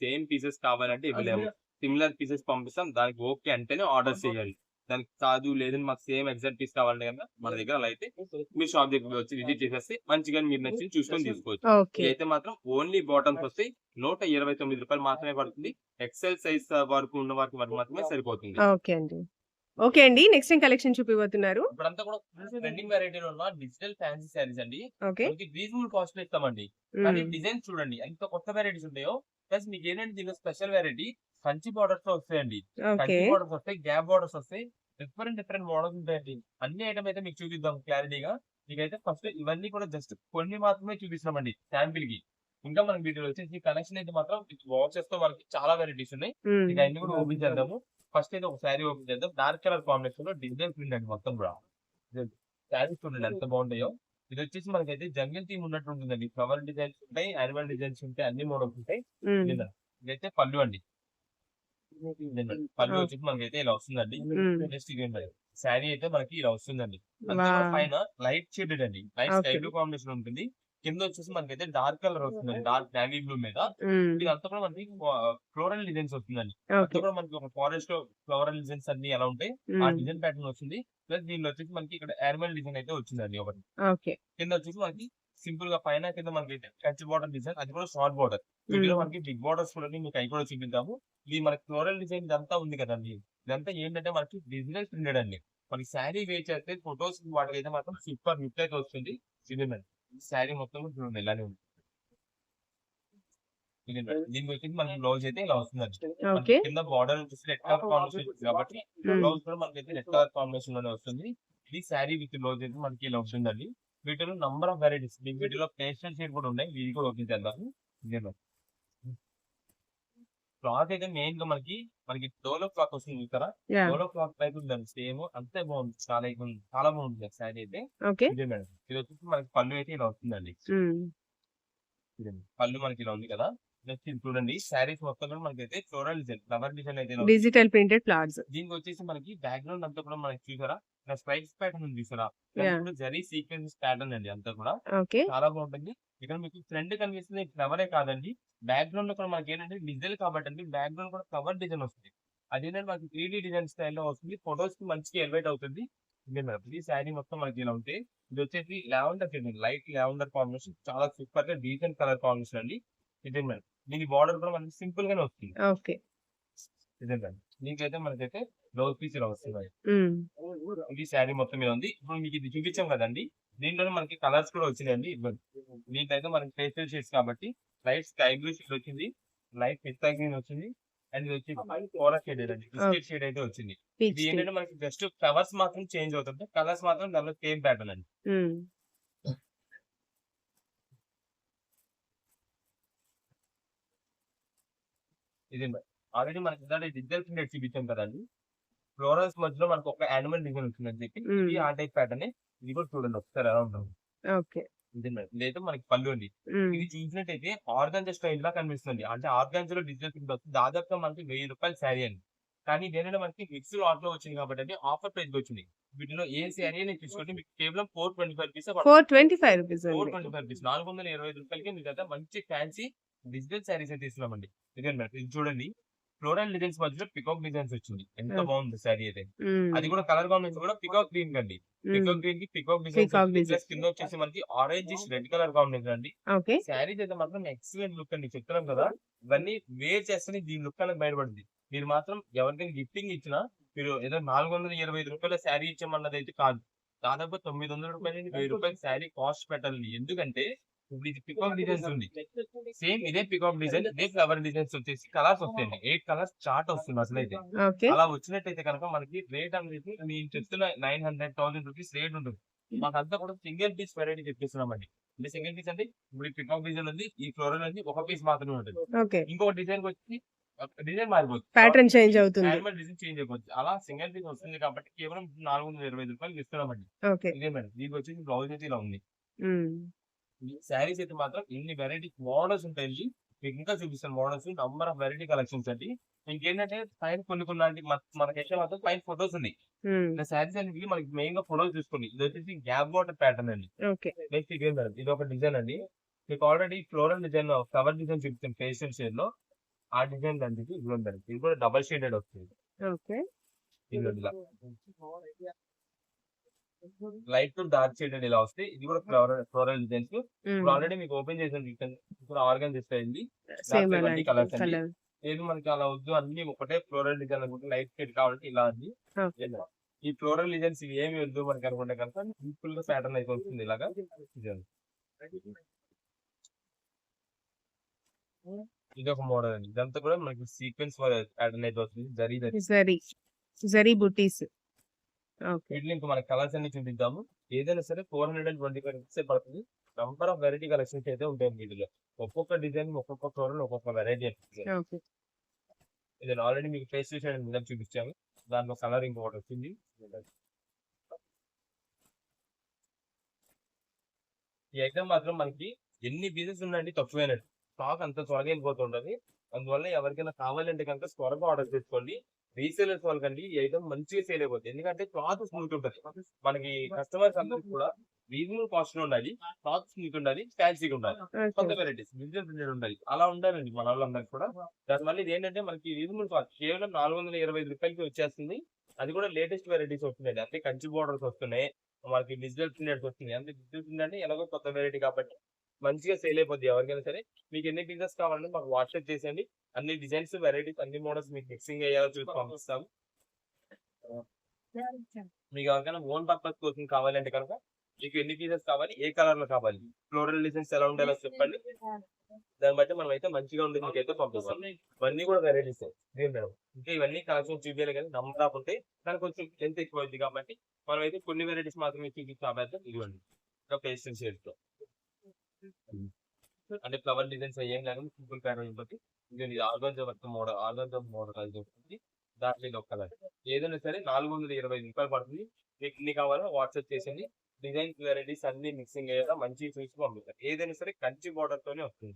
same pieces కావాలంటే ఇవ్వలేము. సిమిలర్ పీసెస్ పంపిస్తాం. దానికి ఓకే అంటేనే ఆర్డర్ చేయాలి. దానికి కాదు లేదని మాకు సేమ్ ఎగ్జాక్ట్ పీస్ కావాలంటే కనుక మన దగ్గర అలా అయితే మీరు షాప్ దగ్గర వచ్చి విజిట్ చేసేస్తే మంచిగా మీరు నచ్చింది చూసుకొని తీసుకోవచ్చు. అయితే మాత్రం ఓన్లీ బాటమ్స్ వస్తాయి. 129 రూపాయలు మాత్రమే పడుతుంది. ఎక్సెల్ సైజ్ వరకు ఉన్న వారికి మాత్రమే సరిపోతుంది. ఓకే అండి, నెక్స్ట్ టైం కలెక్షన్ చూపిపోతున్నారు. ఇప్పుడంతా కూడా ట్రెండింగ్ వెరైటీలో ఉన్న డిజిటల్ ఫ్యాన్సీ శారీస్ అండి. రీజనబుల్ కాస్ట్ లో ఇస్తామండి. కానీ డిజైన్స్ చూడండి ఎంత కొత్త వెరైటీస్ ఉంటాయో. ప్లస్ మీకు ఏంటంటే దీనిలో స్పెషల్ వెరైటీ కంచి బార్డర్స్ లో వస్తాయండి. కంచి బార్డర్స్ వస్తాయి, గ్యాప్ బార్డర్స్ వస్తాయి, డిఫరెంట్ మోడల్స్ ఉంటాయండి. అన్ని ఐటమ్ అయితే మీకు చూపిద్దాం క్లారిటీగా. మీకైతే ఫస్ట్ ఇవన్నీ కూడా జస్ట్ కొన్ని మాత్రమే చూపిస్తామండి శాంపిల్ కి. ఇంకా మనకి వీటిలో వచ్చేసి కలెక్షన్ అయితే మాత్రం బాక్సెస్ తో మనకి చాలా వెరైటీస్ ఉన్నాయి. ఇక అన్ని కూడా ఓపెన్ చేద్దాము. ఫస్ట్ అయితే ఒక శారీ ఓపెన్ చేద్దాం. డార్క్ కలర్ కాంబినేషన్ లో డిజిటల్ ప్రింట్ అండి మొత్తం కూడా. శారీస్ చూడండి ఎంత బాగుంటాయో. ఇది వచ్చేసి మనకైతే జంగిల్ థీమ్ ఉన్నట్టు ఉంటుందండి. ఫ్లవర్ డిజైన్స్ ఉంటాయి, యానిమల్ డిజైన్స్ ఉంటాయి, అన్ని మోడల్స్ ఉంటాయి. ఇదైతే పళ్ళు అండి. పళ్ళు వచ్చేసి మనకైతే ఇలా వస్తుందండి. నెక్స్ట్ శారీ అయితే మనకి ఇలా వస్తుందండి. పైన లైట్ షేడెడ్ అండి, లైట్ స్కై బ్లూ కాంబినేషన్ ఉంటుంది. కింద వచ్చేసి మనకైతే డార్క్ కలర్ వస్తుందండి, డార్క్ నేవీ బ్లూ మీద. ఇదంతా కూడా మనకి ఫ్లోరల్ డిజైన్స్ వస్తుందండి. అంతా కూడా మనకి ఒక ఫారెస్ట్ లో ఫ్లోరల్ డిజైన్స్ అన్ని ఎలా ఉంటాయి ఆ డిజైన్ ప్యాటర్న్ వస్తుంది. ప్లస్ దీనిలో వచ్చేసి మనకి ఇక్కడ యానిమల్ డిజైన్ అయితే వచ్చిందండి ఒకటి. కింద వచ్చేసి మనకి సింపుల్ గా పైన కింద మనకి టచ్ బార్డర్ డిజైన్, అది కూడా షార్ట్ బార్డర్. వీటిలో మనకి బిగ్ బార్డర్స్ కూడా మీకు అవి కూడా చూపిద్దాము. ఇది మనకి ఫ్లోరల్ డిజైన్ ఇదంతా ఉంది కదండి. ఇదంతా ఏంటంటే మనకి డిజిటల్ ప్రింటెడ్ అండి. మనకి శారీ వే చేస్తే ఫొటోస్ వాటికి అయితే మాత్రం సూపర్ లుక్ అయితే వస్తుంది. శారీ మొత్తం చూడండి ఇలానే ఉంది. దీనికి వచ్చేసి మనకి బ్లౌజ్ అయితే ఇలా వస్తుందండి. కింద బార్డర్ వచ్చేసి రెడ్ కలర్ కాంబినేషన్ కాబట్టి బ్లౌజ్ కూడా మనకైతే రెడ్ కలర్ కాంబినేషన్ లోనే వస్తుంది. ఇది శారీ విత్ బ్లౌజ్ అయితే మనకి ఇలా వస్తుందండి. వీటిలో నంబర్ ఆఫ్ వెరైటీస్, మీకు వీటిలో పేస్టల్ షేడ్ కూడా ఉన్నాయి. ఇది కూడా ఓపెన్ చేద్దాము. క్లాత్ అయితే మెయిన్ గా మనకి డోలో క్లాత్ వస్తుంది చూస్తారా, డోలో క్లాత్ టైప్ ఉందండి సేమ్, అంతే బాగుంది, చాలా బాగుంటుంది శారీ అయితే. ఓకే. ఇదే మేడం, ఇది వచ్చేసి మనకి పళ్ళు అయితే ఇలా వస్తుందండి. ఇదండి పళ్ళు మనకి ఇలా ఉంది కదా. నెక్స్ట్ ఇది చూడండి, శారీస్ మొత్తం కూడా మనకైతే ఫ్లోరల్ డిజైన్, ఫ్లవర్ డిజైన్ అయితే ఇలా ఉంది. Digital printed flowers. దీనికి వచ్చేసి మనకి బ్యాక్గ్రౌండ్ అంతా కూడా మనకి చూసారా, ఇలా స్ట్రైప్స్ ప్యాటర్న్ ఉంది చూసారా, ఇదంతా కూడా జరీ సీక్వెన్స్ ప్యాటర్న్ అండి అంతా కూడా. ఓకే. చాలా బాగుంటుంది. ఇక్కడ మీకు ఫ్రంట్ కనిపిస్తుంది ఫ్లవరే కాదండి, బ్యాక్గ్రౌండ్ లో కూడా మనకి ఏంటంటే డిజిటల్ కాబట్టి అండి, బ్యాక్గ్రౌండ్ కూడా ఫ్లవర్ డిజైన్ వస్తుంది. అదేంటంటే మనకి 3D డిజైన్ స్టైల్లో వస్తుంది, ఫొటోస్ కి మంచిగా ఎలివేట్ అవుతుంది. ఇదే మేడం, ఈ శారీ మొత్తం మనకి ఇలా ఉంటే, ఇది వచ్చేసి lavender shade, light lavender combination, చాలా సూపర్ గా డీసెంట్ కలర్ కాంబినేషన్ అండి. ఇదే మేడం, దీని బార్డర్ కూడా మనకి సింపుల్ గానే వస్తుంది. ఓకే. ఇదే మేడం, దీనికైతే మనకైతే బ్లౌజ్ పీస్ ఇలా వస్తుంది. ఇది శారీ మొత్తం మీద ఉంది. ఇప్పుడు మీకు ఇది చూపించాం కదండి, దీంట్లోనే మనకి కలర్స్ కూడా వచ్చినాయండి. దీంట్లో మనకి పేస్టల్ షేడ్స్ కాబట్టి లైట్ స్కై బ్లూ షేడ్ వచ్చింది, లైట్ పిస్తా గ్రీన్ వచ్చింది, అండ్ ఇది వచ్చి కోరా షేడ్ అండి, బిస్కెట్ షేడ్ అయితే వచ్చింది. ఇది ఏంటంటే మనకి జస్ట్ ఫ్లవర్స్ మాత్రం చేంజ్ అవుతుంది, కలర్స్ మాత్రం దానిలో సేమ్ ప్యాటర్న్ అండి. ఇది ఆల్రెడీ మనకి డిజిటల్ ప్రింట్ చూపించాం కదండి, ఫ్లోరల్స్ మధ్యలో మనకు ఒక యానిమల్ డిజైన్ వచ్చిందని చెప్పి, ఇది ఆ టైప్ ప్యాటర్న్. ఇది కూడా చూడండి ఒకసారి ఎలా ఉంటుంది. ఓకే. ఇదైతే మనకి పళ్ళు అండి. ఇది చూసినట్టయితే ఆర్గాంజా స్టైల్ లా కనిపిస్తుంది, అంటే ఆర్గాంజాలో డిజిటల్ ప్రింట్ వస్తుంది. దాదాపుగా మనకి 1000 రూపాయల శారీ అండి. కానీ ఇదేంటంటే మనకి మిక్స్డ్ ఆర్ట్ లో వచ్చింది కాబట్టి ఆఫర్ ప్రైస్ వచ్చింది. వీటిలో ఏ శారీ అని చూసుకుంటే మీకు కేవలం 425 రూపీస్, 425 రూపీస్, 425 రూపీస్, 425 రూపాయలకి మీకు అయితే మంచి ఫ్యాన్సీ డిజిటల్ శారీస్ అయితే ఇస్తున్నామండి. ఇది చూడండి, ఫ్లోరల్ డిజైన్స్ మధ్యలో పికాక్ డిజైన్స్ వచ్చింది, ఎంత బాగుంది శారీ అయితే. అది కూడా కలర్ కాంబినేషన్ కూడా పికాక్ గ్రీన్ కండి, పికాక్ గ్రీన్ కి పికాక్ డిజైన్స్ ప్లస్ కింద వచ్చేసి మనకి ఆరెంజ్ రెడ్ కలర్ కాంబినేషన్ అండి. శారీస్ అయితే మాత్రం ఎక్సలెంట్ లుక్ అండి, చెప్తున్నాం కదా, ఇవన్నీ వేర్ చేస్తే దీని లుక్ అనేది బయటపడింది. మీరు మాత్రం ఎవరికైనా గిఫ్టింగ్ ఇచ్చినా, మీరు ఏదో 425 రూపాయల శారీ ఇచ్చామన్నది అయితే కాదు, దాదాపు 900 రూపాయలు 1000 రూపాయల శారీ కాస్ట్ పెట్టాలి. ఎందుకంటే ఇప్పుడు ఇది పికాక్ డిజైన్స్ ఉంది, సేమ్ ఇదే పికాక్ డిజైన్, ఇదే ఫ్లవర్ డిజైన్స్ వచ్చేసి కలర్స్ వస్తాయండి, 8 కలర్స్ చార్ట్ వస్తుంది అసలు అయితే. అలా వచ్చినట్టయితే కనుక మనకి రేట్ అనేది నేను చెప్తున్న 900,000 రూపీస్ రేట్ ఉంటుంది. మాకంతా కూడా సింగిల్ పీస్ వెరైటీ చెప్పిస్తున్నామండి. అంటే సింగిల్ పీస్ అంటే ఇప్పుడు పికాక్ డిజైన్ ఉంది, ఈ ఫ్లోరల్ ఉంది, ఒక పీస్ మాత్రమే ఉంటుంది. ఇంకొక డిజైన్ వచ్చి డిజైన్ మారిపోతుంది, ప్యాటర్న్ చేంజ్ అవుతుంది, డిజైన్ చేంజ్ అయిపోతుంది. అలా సింగిల్ పీస్ వస్తుంది కాబట్టి కేవలం 425 రూపాయలు ఇస్తున్నామండి. ఇదే మేడం, దీనికి వచ్చేసి బ్లౌజ్ అయితే ఇలా ఉంది. శారీస్ అయితే మాత్రం ఇన్ని వెరైటీ మోడల్స్ ఉంటాయండి, మీకు ఇంకా చూపిస్తాను models, number of variety collections అండి. ఇంకేంటంటే పైన కొన్ని మనకైతే మాత్రం పైన ఫొటోస్ ఉన్నాయి. శారీస్ అనేది మనకి మెయిన్ గా ఫొటోస్ చూసుకోండి. ఇది వచ్చేసి గ్యాప్ వాటర్ ప్యాటర్న్ అండి. నెక్స్ట్ ఇదే మేడం, ఇది ఒక డిజైన్ అండి. మీకు already floral design, flower design చూపిస్తాం పేస్టల్ షేడ్ లో, ఆ డిజైన్ అండి. ఇది ఉందండి, ఇది కూడా డబల్ షేడెడ్ వస్తుంది. లైట్ టు డార్క్ షేడెడ్ ఇలా వస్తాయి. ఇది కూడా ఫ్లోరల్ డిజైన్స్. ఇప్పుడు ఆల్రెడీ మీకు ఓపెన్ చేసాను, ఇప్పుడు ఆర్గన్ అయింది, కలర్స్ అండి. ఏది మనకి అలా వద్దు, అన్ని ఒకటే ఫ్లోరల్ డిజైన్ అనుకుంటే లైట్ షేడ్ కావాలంటే ఇలా ఉంది. ఈ ఫ్లోరల్ డిజైన్స్ ఏమి వద్దు మనకి అనుకుంటే కనుక సింపుల్ గా ప్యాటర్న్ అయితే వస్తుంది ఇలాగా. ఇది ఒక మోడల్ అండి, ఇదంతా కూడా మనకి సీక్వెన్స్ ప్యాటర్న్ అయితే వస్తుంది, జరీ బుటీస్. వీటిలో ఇంకా మన కలర్స్ అన్ని చూపిద్దాము. ఏదైనా సరే 425 రూపీస్ పడుతుంది. నంబర్ ఆఫ్ వెరైటీ కలెక్షన్స్ అయితే ఉంటాయి వీటిలో, ఒక్కొక్క డిజైన్, ఒక్కొక్క ఫ్లోరల్, ఒక్కొక్క వెరైటీ. ఇది ఆల్రెడీ మీకు ఫేస్ చూసాను, చూపించాము. దాంట్లో కలర్ ఇంకొకటి వచ్చింది. ఈ ఐటమ్ మాత్రం మనకి ఎన్ని పీసెస్ ఉన్నాయండి తక్కువేనండి, స్టాక్ అంత త్వరగా వెళ్ళిపోతుంటది. అందువల్ల ఎవరికైనా కావాలంటే కనుక త్వరగా ఆర్డర్ చేసుకోండి. రీసేలర్స్ వాళ్ళకండి ఈ ఐటమ్ మంచిగా సేల్ అయిపోతుంది, ఎందుకంటే క్లాత్ స్మూత్ ఉంటుంది. మనకి కస్టమర్స్ అందరికి కూడా రీజనబుల్ కాస్ట్ లో ఉండాలి, క్లాత్ స్మూత్ ఉండాలి, ఫ్యాన్సీగా ఉండాలి, కొత్త వెరైటీస్ డిజిటల్ ప్రింటెడ్ ఉండాలి, అలా ఉండాలండి మన వాళ్ళందరికి కూడా. దానివల్ల ఇది ఏంటంటే మనకి రీజనబుల్ కాస్ట్ కేవలం 425 రూపాయలకి వచ్చేస్తుంది. అది కూడా లేటెస్ట్ వెరైటీస్ వస్తున్నాయి, అంటే కంచి బోర్డర్స్ వస్తున్నాయి, మనకి డిజిటల్ ప్రింటెడ్స్ వస్తున్నాయి. అంటే డిజిటల్ ప్రింట్ అంటే ఎలాగో కొత్త వెరైటీ కాబట్టి మంచిగా సేల్ అయిపోద్ది. ఎవరికైనా సరే మీకు ఎన్ని పీసెస్ కావాలంటే మాకు వాట్సాప్ చేసేయండి, అన్ని డిజైన్స్, వెరైటీస్, అన్ని మోడల్స్ మీకు మిక్సింగ్ అయ్యాలో చూసి పంపిస్తాము. మీకు ఎవరికైనా ఓన్ పర్పస్ కోసం కావాలంటే కనుక మీకు ఎన్ని పీసెస్ కావాలి, ఏ కలర్ లో కావాలి, ఫ్లోరల్ డిజైన్స్ ఎలా ఉండాలో చెప్పండి, దాన్ని బట్టి మనం అయితే మంచిగా ఉండి మీకు అయితే పంపిస్తాం. ఇవన్నీ కూడా వెరైటీస్ మేడం. ఇంకా ఇవన్నీ కలెక్షన్ చూపించాలి కానీ నంబర్ ఆఫ్ ఉంటాయి, దానికి కొంచెం లెంత్ ఎక్కువ అవుతుంది కాబట్టి మనం అయితే కొన్ని వెరైటీస్ మాత్రమే చూపించాం. ఇదిగోండి ఇంకా పేస్టల్ షేడ్స్ లో అంటే ఫ్లవర్ డిజైన్స్ ఏం లేకుండా సింపుల్ ప్యాటర్న్ ఉంటుంది. ఇది organza work model, organza model అది ఉంటుంది. దాంట్లో ఇది ఒక కలర్. ఏదైనా సరే 425 రూపాయలు పడుతుంది. మీకు ఎన్ని కావాలో వాట్సాప్ చేసేయండి. డిజైన్స్ వెరైటీస్ అన్ని మిక్సింగ్ అయ్యేలా మంచి చూసి పంపిస్తారు. ఏదైనా సరే కంచి బోర్డర్ తోనే వస్తుంది.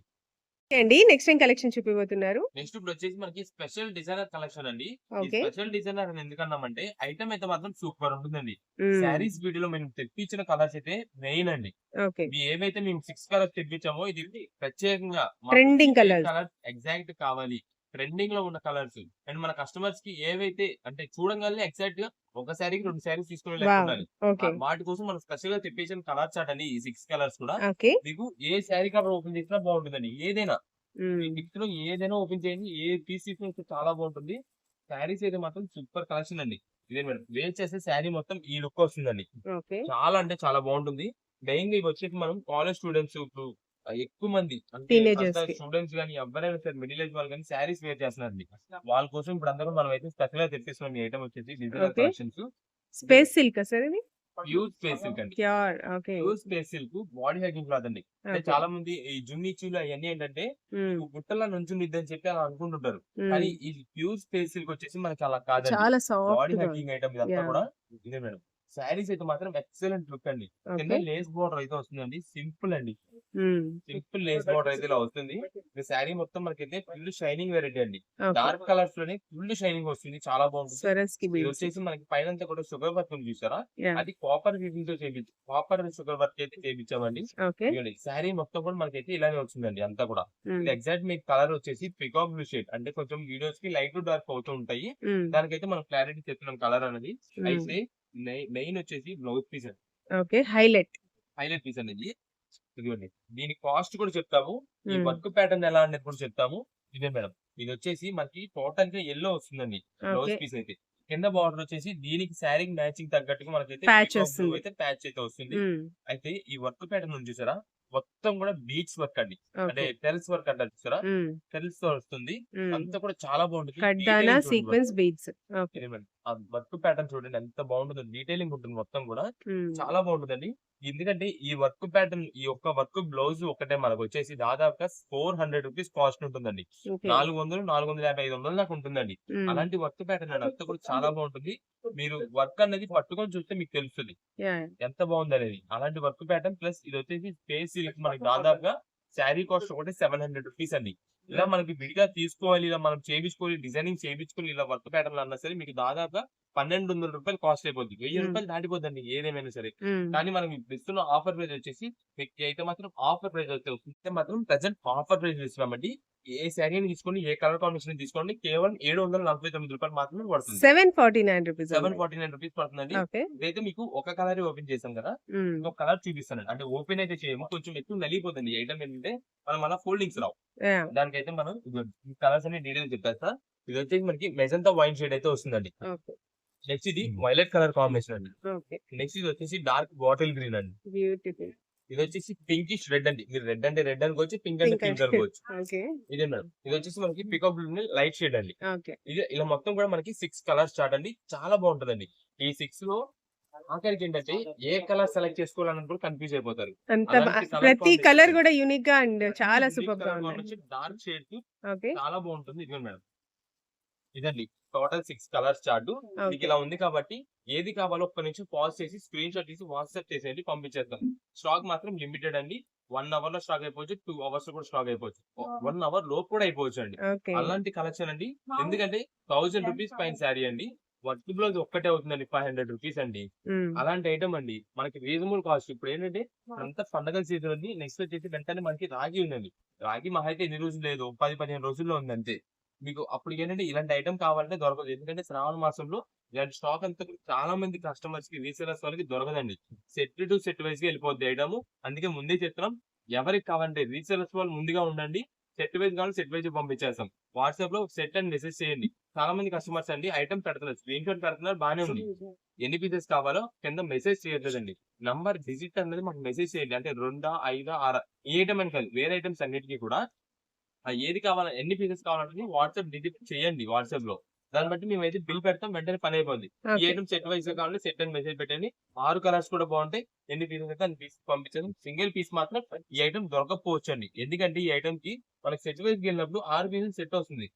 అండి నెక్స్ట్ టైం కలెక్షన్ చూపిపోతున్నారు. నెక్స్ట్ ఇప్పుడు వచ్చేసి మనకి స్పెషల్ డిజైనర్ కలెక్షన్ అండి. ఈ ఓకే. స్పెషల్ డిజైనర్ అని ఎందుకన్నామంటే ఐటమ్ అయితే మాత్రం సూపర్ ఉంటుందండి. శారీస్ వీడియోలో మేము తెప్పించిన కలర్స్ అయితే మెయిన్ అండి. ఓకే. ఇవి ఏవైతే మేము 6 కలర్స్ తెప్పించామో ఇది ప్రత్యేకంగా ట్రెండింగ్ కలర్ కలర్స్ ఎగ్జాక్ట్ కావాలి, ట్రెండింగ్ లో ఉన్న కలర్స్. అండ్ మన కస్టమర్స్ కి ఏవైతే అంటే చూడంగానే ఎగ్జాక్ట్ గా ఒక శారీకి 2 శారీస్ తీసుకునే లెక్క ఉండాలి. ఓకే. వాటి కోసం మనం స్పెషల్ గా తెప్పించిన కలర్ చార్ట్ అండి. ఈ 6 కలర్స్ కూడా ఓకే. మీకు ఏ శారీ కలర్ ఓపెన్ చేసినా బాగుంటుందండి. ఏదైనా ఈ 6 లో ఏదైనా ఓపెన్ చేయండి, ఏ పీస్ తీసుకుని చాలా బాగుంటుంది. శారీస్ అయితే మాత్రం సూపర్ కలెక్షన్ అండి. ఇదే మేడం వేర్ చేస్తే శారీ మొత్తం ఈ లుక్ వస్తుందండి. ఓకే. చాలా అంటే చాలా బాగుంటుంది. మెయిన్ గా ఇవి వచ్చేసి మనం కాలేజ్ స్టూడెంట్స్ ఇప్పుడు ఎక్కువ మంది అంటే టీనేజర్స్ కి స్టూడెంట్స్ గానీ ఎవరైనా సరే మిడిల్ ఏజ్ వాళ్ళు కానీ శారీస్ వేర్ చేస్తున్నారండి. వాళ్ళ కోసం ఇప్పుడు అందరూ మనం అయితే స్పెషల్ గా తెప్పిస్తున్నాం. ఈ ఐటమ్ వచ్చేసి designer okay. Collections. Space silk sir ఇది ప్యూర్ స్పేస్ సిల్క్ అండి. Pure. Okay. Pure space silk body hacking cloth అండి. అంటే ఓకే. చాలా మంది ఈ జున్నిచీలు అవన్నీ ఏంటంటే గుట్టలా నుంచుండిద్ది అని చెప్పి అలా అనుకుంటుంటారు. కానీ ఈ ప్యూర్ స్పేస్ సిల్క్ వచ్చేసి మనకి అలా కాదండి. చాలా సాఫ్ట్ బాడీ గా హ్యాకింగ్ ఐటమ్ ఇదంతా కూడా ఇదే మేడం. శారీస్ అయితే మాత్రం ఎక్సలెంట్ లుక్ అండి. కింద ఓకే. లేస్ బోర్డర్ అయితే వస్తుందండి. సింపుల్ అండి. ఉమ్. సింపుల్ లేస్ బోర్డర్ అయితే ఇలా వస్తుంది. ఈ శారీ మొత్తం మనకైతే ఫుల్ షైనింగ్ వెరైటీ అండి. ఓకే. డార్క్ కలర్స్ లోనే ఫుల్ షైనింగ్ వస్తుంది. చాలా బాగుంటుంది. సరస్కి ఇది బీడ్స్. వచ్చేసి మనకి పైన కూడా షుగర్ వర్క్ ఉంది చూసారా, యా. అది కాపర్ వీవింగ్ తో కాపర్ షుగర్ వర్క్ అయితే చేయించామండి. ఓకే. ఇదిగోండి శారీ మొత్తం కూడా మనకైతే ఇలానే వచ్చిందండి అంతా కూడా. ఉమ్. ఇది ఎగ్జాక్ట్ మీకు కలర్ వచ్చేసి పికాక్ బ్లూ షేడ్. అంటే కొంచెం వీడియోస్ కి లైట్ డార్క్ అవుతూ ఉంటాయి. ఉమ్. దానికైతే మనం క్లారిటీ చెప్తున్నాం కలర్ అనేది. ఉమ్. అయితే మెయిన్ వచ్చేసి బ్లౌజ్ పీస్ అండి. ఓకే. హైలైట్. హైలైట్ పీస్ అనేది ఇదిగోండి. దీని కాస్ట్ కూడా చెప్తాము. ఈ ఉమ్. వర్క్ ప్యాటర్న్ ఎలా అనేది కూడా చెప్తాము. ఇదే మేడం. ఇది వచ్చేసి మనకి టోటల్ గా ఎల్లో వస్తుందండి బ్లౌజ్ ఓకే. పీస్ అయితే. కింద బార్డర్ వచ్చేసి దీనికి శారీ మ్యాచింగ్ తగ్గట్టుగా మనకైతే ప్యాచ్ పీకాక్ బ్లూ వస్తుంది. అయితే ప్యాచ్ అయితే వస్తుంది. ఉమ్. అయితే ఈ వర్క్ ప్యాటర్న్ ఉంది చూసారా, మొత్తం కూడా బీట్స్ వర్క్ అండి. అంటే ఓకే. టెల్స్ వర్క్ అంటారు చూసారా, ఉమ్. టెల్స్ తో వస్తుంది. ఉమ్. అంతా కూడా చాలా బాగుంటుంది. కడ్డానా డీటెయిలింగ్ చూడండి సీక్వెన్స్ బీడ్స్. ఓకే. ఇదే మేడం. ఆ వర్క్ ప్యాటర్న్ చూడండి ఎంత బాగుంటుందో. డీటెయిలింగ్ ఉంటుంది మొత్తం కూడా. ఉమ్. చాలా బాగుంటుందండి. ఎందుకంటే ఈ వర్క్ ప్యాటర్న్ ఈ ఒక్క వర్క్ బ్లౌజ్ ఒకటే మనకు వచ్చేసి దాదాపుగా 400 రూపీస్ కాస్ట్ ఉంటుందండి. ఓకే. 400, 450, 500 దాకా ఉంటుందండి. ఉమ్. అలాంటి వర్క్ ప్యాటర్న్ అంతా కూడా చాలా బాగుంటుంది. మీరు వర్క్ అనేది పట్టుకొని చూస్తే మీకు తెలుస్తుంది యా. ఎంత బాగుంది అనేది. అలాంటి వర్క్ ప్యాటర్న్ ప్లస్ ఇది వచ్చేసి స్పేస్ సిల్క్ మనకి దాదాపుగా శారీ కాస్ట్ ఒకటి 700 రూపీస్ అండి. ఇలా మనకి విడిగా తీసుకోవాలి, ఇలా మనం చేయించుకోవాలి, డిజైనింగ్ చేయించుకోవాలి, ఇలా వర్క్ ప్యాటర్న్ అన్నా సరే మీకు దాదాపుగా 1200 రూపాయలు కాస్ట్ అయిపోద్ది. 1000 రూపాయలు దాటిపోద్దండి ఏదేమైనా సరే. ఉమ్. కానీ మనం ఇప్పుడు ఇస్తున్న ఆఫర్ ప్రైస్ వచ్చేసి మీకు అయితే మాత్రం ఆఫర్ ప్రైస్ అయితే మాత్రం ప్రెసెంట్ ఆఫర్ ప్రైస్ ఇస్తున్నామండి. ఏ శారీ తీసుకోండి, ఏ కలర్ కాంబినేషన్ తీసుకోండి, కేవలం 749 రూపాయలు మాత్రమే పడుతుంది. 749 రూపీస్. 749 రూపీస్ పడుతుందండి. ఓకే. ఇదైతే మీకు ఒక కలర్ ఓపెన్ చేసాం కదా, ఉమ్. ఇంకొక కలర్ చూపిస్తానండి. అంటే ఓపెన్ అయితే చేయము, కొంచెం ఎక్కువ నలిగిపోతుంది ఐటమ్. ఏంటంటే మనం అలా ఫోల్డింగ్స్ రావు. యా. దానికైతే మనం ఈ కలర్స్ అన్ని డీటెయిల్ చెప్పేస్తా. ఇది వచ్చేసి మనకి మెజంతా వైన్ షేడ్ అయితే వస్తుందండి. ఓకే. నెక్స్ట్ ఇది వైలెట్ కలర్ కాంబినేషన్ అండి. ఓకే. నెక్స్ట్ ఇది వచ్చేసి డార్క్ బాటిల్ గ్రీన్ అండి. బ్యూటిఫుల్. ఇది వచ్చేసి పింకిష్ రెడ్ అండి. మీరు రెడ్ అంటే రెడ్ అనుకోవచ్చు, పింక్ అంటే పింక్ పింక్ అంటే అనుకోవచ్చు. ఓకే. ఇదే మేడం. ఇది వచ్చేసి మనకి పికాక్ బ్లూ లైట్ షేడ్ అండి. ఓకే. ఇది ఇలా మొత్తం కూడా మనకి 6 కలర్స్ స్టార్ట్ అండి. చాలా బాగుంటుందండి. ఈ 6 లో ఆఖరికి ఏంటంటే ఏ కలర్ సెలెక్ట్ చేసుకోవాలని కూడా కన్ఫ్యూజ్ అయిపోతారు. అంత అలాంటి కలర్ ప్రతి కలర్ కాంబినేషన్ కూడా యూనిక్ గా అండ్ చాలా సూపర్ గా ఉంది. Dark shade okay. చాలా బాగుంటుంది. ఇదిగోండి మేడం. ఇదండి టోటల్ 6 కలర్స్ చార్ట్. మీకు ఓకే. ఇలా ఉంది కాబట్టి ఏది కావాలో ఒక్క నిమిషం పాజ్ చేసి స్క్రీన్ షాట్ తీసి వాట్సాప్ చేసేయండి, పంపించేస్తాం. స్టాక్ మాత్రం లిమిటెడ్ అండి. 1 అవర్ లో స్టాక్ అయిపోవచ్చు, 2 అవర్స్ లో కూడా స్టాక్ అయిపోవచ్చు, 1 అవర్ లోపు కూడా అయిపోవచ్చు అండి. ఓకే. అలాంటి కలెక్షన్ అండి. ఎందుకంటే 1000 రూపీస్ పైన శారీ అండి. వర్క్ బ్లౌజ్ ఒక్కటే అవుతుందండి 500 రూపీస్ అండి. ఉమ్. అలాంటి ఐటమ్ అండి మనకి రీజనబుల్ కాస్ట్. ఇప్పుడు ఏంటంటే అంత పండగల సీజన్ ఉంది. నెక్స్ట్ వచ్చేసి వెంటనే మనకి రాగి ఉందండి. రాగి మహా అయితే ఎన్ని రోజులు లేదు, 10-15 రోజుల్లో ఉంది అంతే. మీకు అప్పుడు ఏంటంటే ఇలాంటి ఐటమ్ కావాలంటే దొరకదు. ఎందుకంటే శ్రావణ మాసంలో ఇలాంటి స్టాక్ అంతా చాలా మంది కస్టమర్స్ కి రీసేలర్స్ వాళ్ళకి దొరకదండి. సెట్ టు సెట్ వైజ్ గా వెళ్ళిపోద్ది ఐటమ్. అందుకే ముందే చెప్తున్నాం, ఎవరికి కావాలంటే రీసేలర్స్ వాళ్ళు ముందుగా ఉండండి. సెట్ వైజ్ కావాలి, సెట్ వైజ్ పంపించేస్తాం. వాట్సాప్ లో సెట్ అని మెసేజ్ చేయండి. చాలా మంది కస్టమర్స్ అండి ఐటమ్ పెడుతున్నారు, స్క్రీన్ షాట్ పెడుతున్నారు, బానే ఉంది. ఎన్ని పీసెస్ కావాలో కింద మెసేజ్ చేయట్లేదండి. నంబర్ డిజిట్ అనేది మాకు మెసేజ్ చేయండి. అంటే 2, 5, 6 ఏ ఐటమ్ అని కాదు, వేరే ఐటమ్స్ అన్నిటికీ కూడా ఏది కావాలా, ఎన్ని పీసెస్ కావాలంటే వాట్సాప్ డిజిట్ చేయండి. వాట్సాప్ లో దాన్ని బట్టి మేమైతే బిల్ పెడతాం, వెంటనే పని అయిపోద్ది. ఈ ఐటమ్ సెట్ వైజ్ కావాలి, సెట్ అని మెసేజ్ పెట్టండి. 6 కలర్స్ కూడా బాగుంటాయి. ఎన్ని పీసెస్ అయితే అన్ని పీసెస్ పంపించాను. సింగిల్ పీస్ మాత్రం ఈ ఐటమ్ దొరకకపోవచ్చు అండి. ఎందుకంటే ఈ ఐటమ్ కి మనకి సెట్ వైజ్ వెళ్ళినప్పుడు 6 పీసెస్ సెట్ వస్తుంది.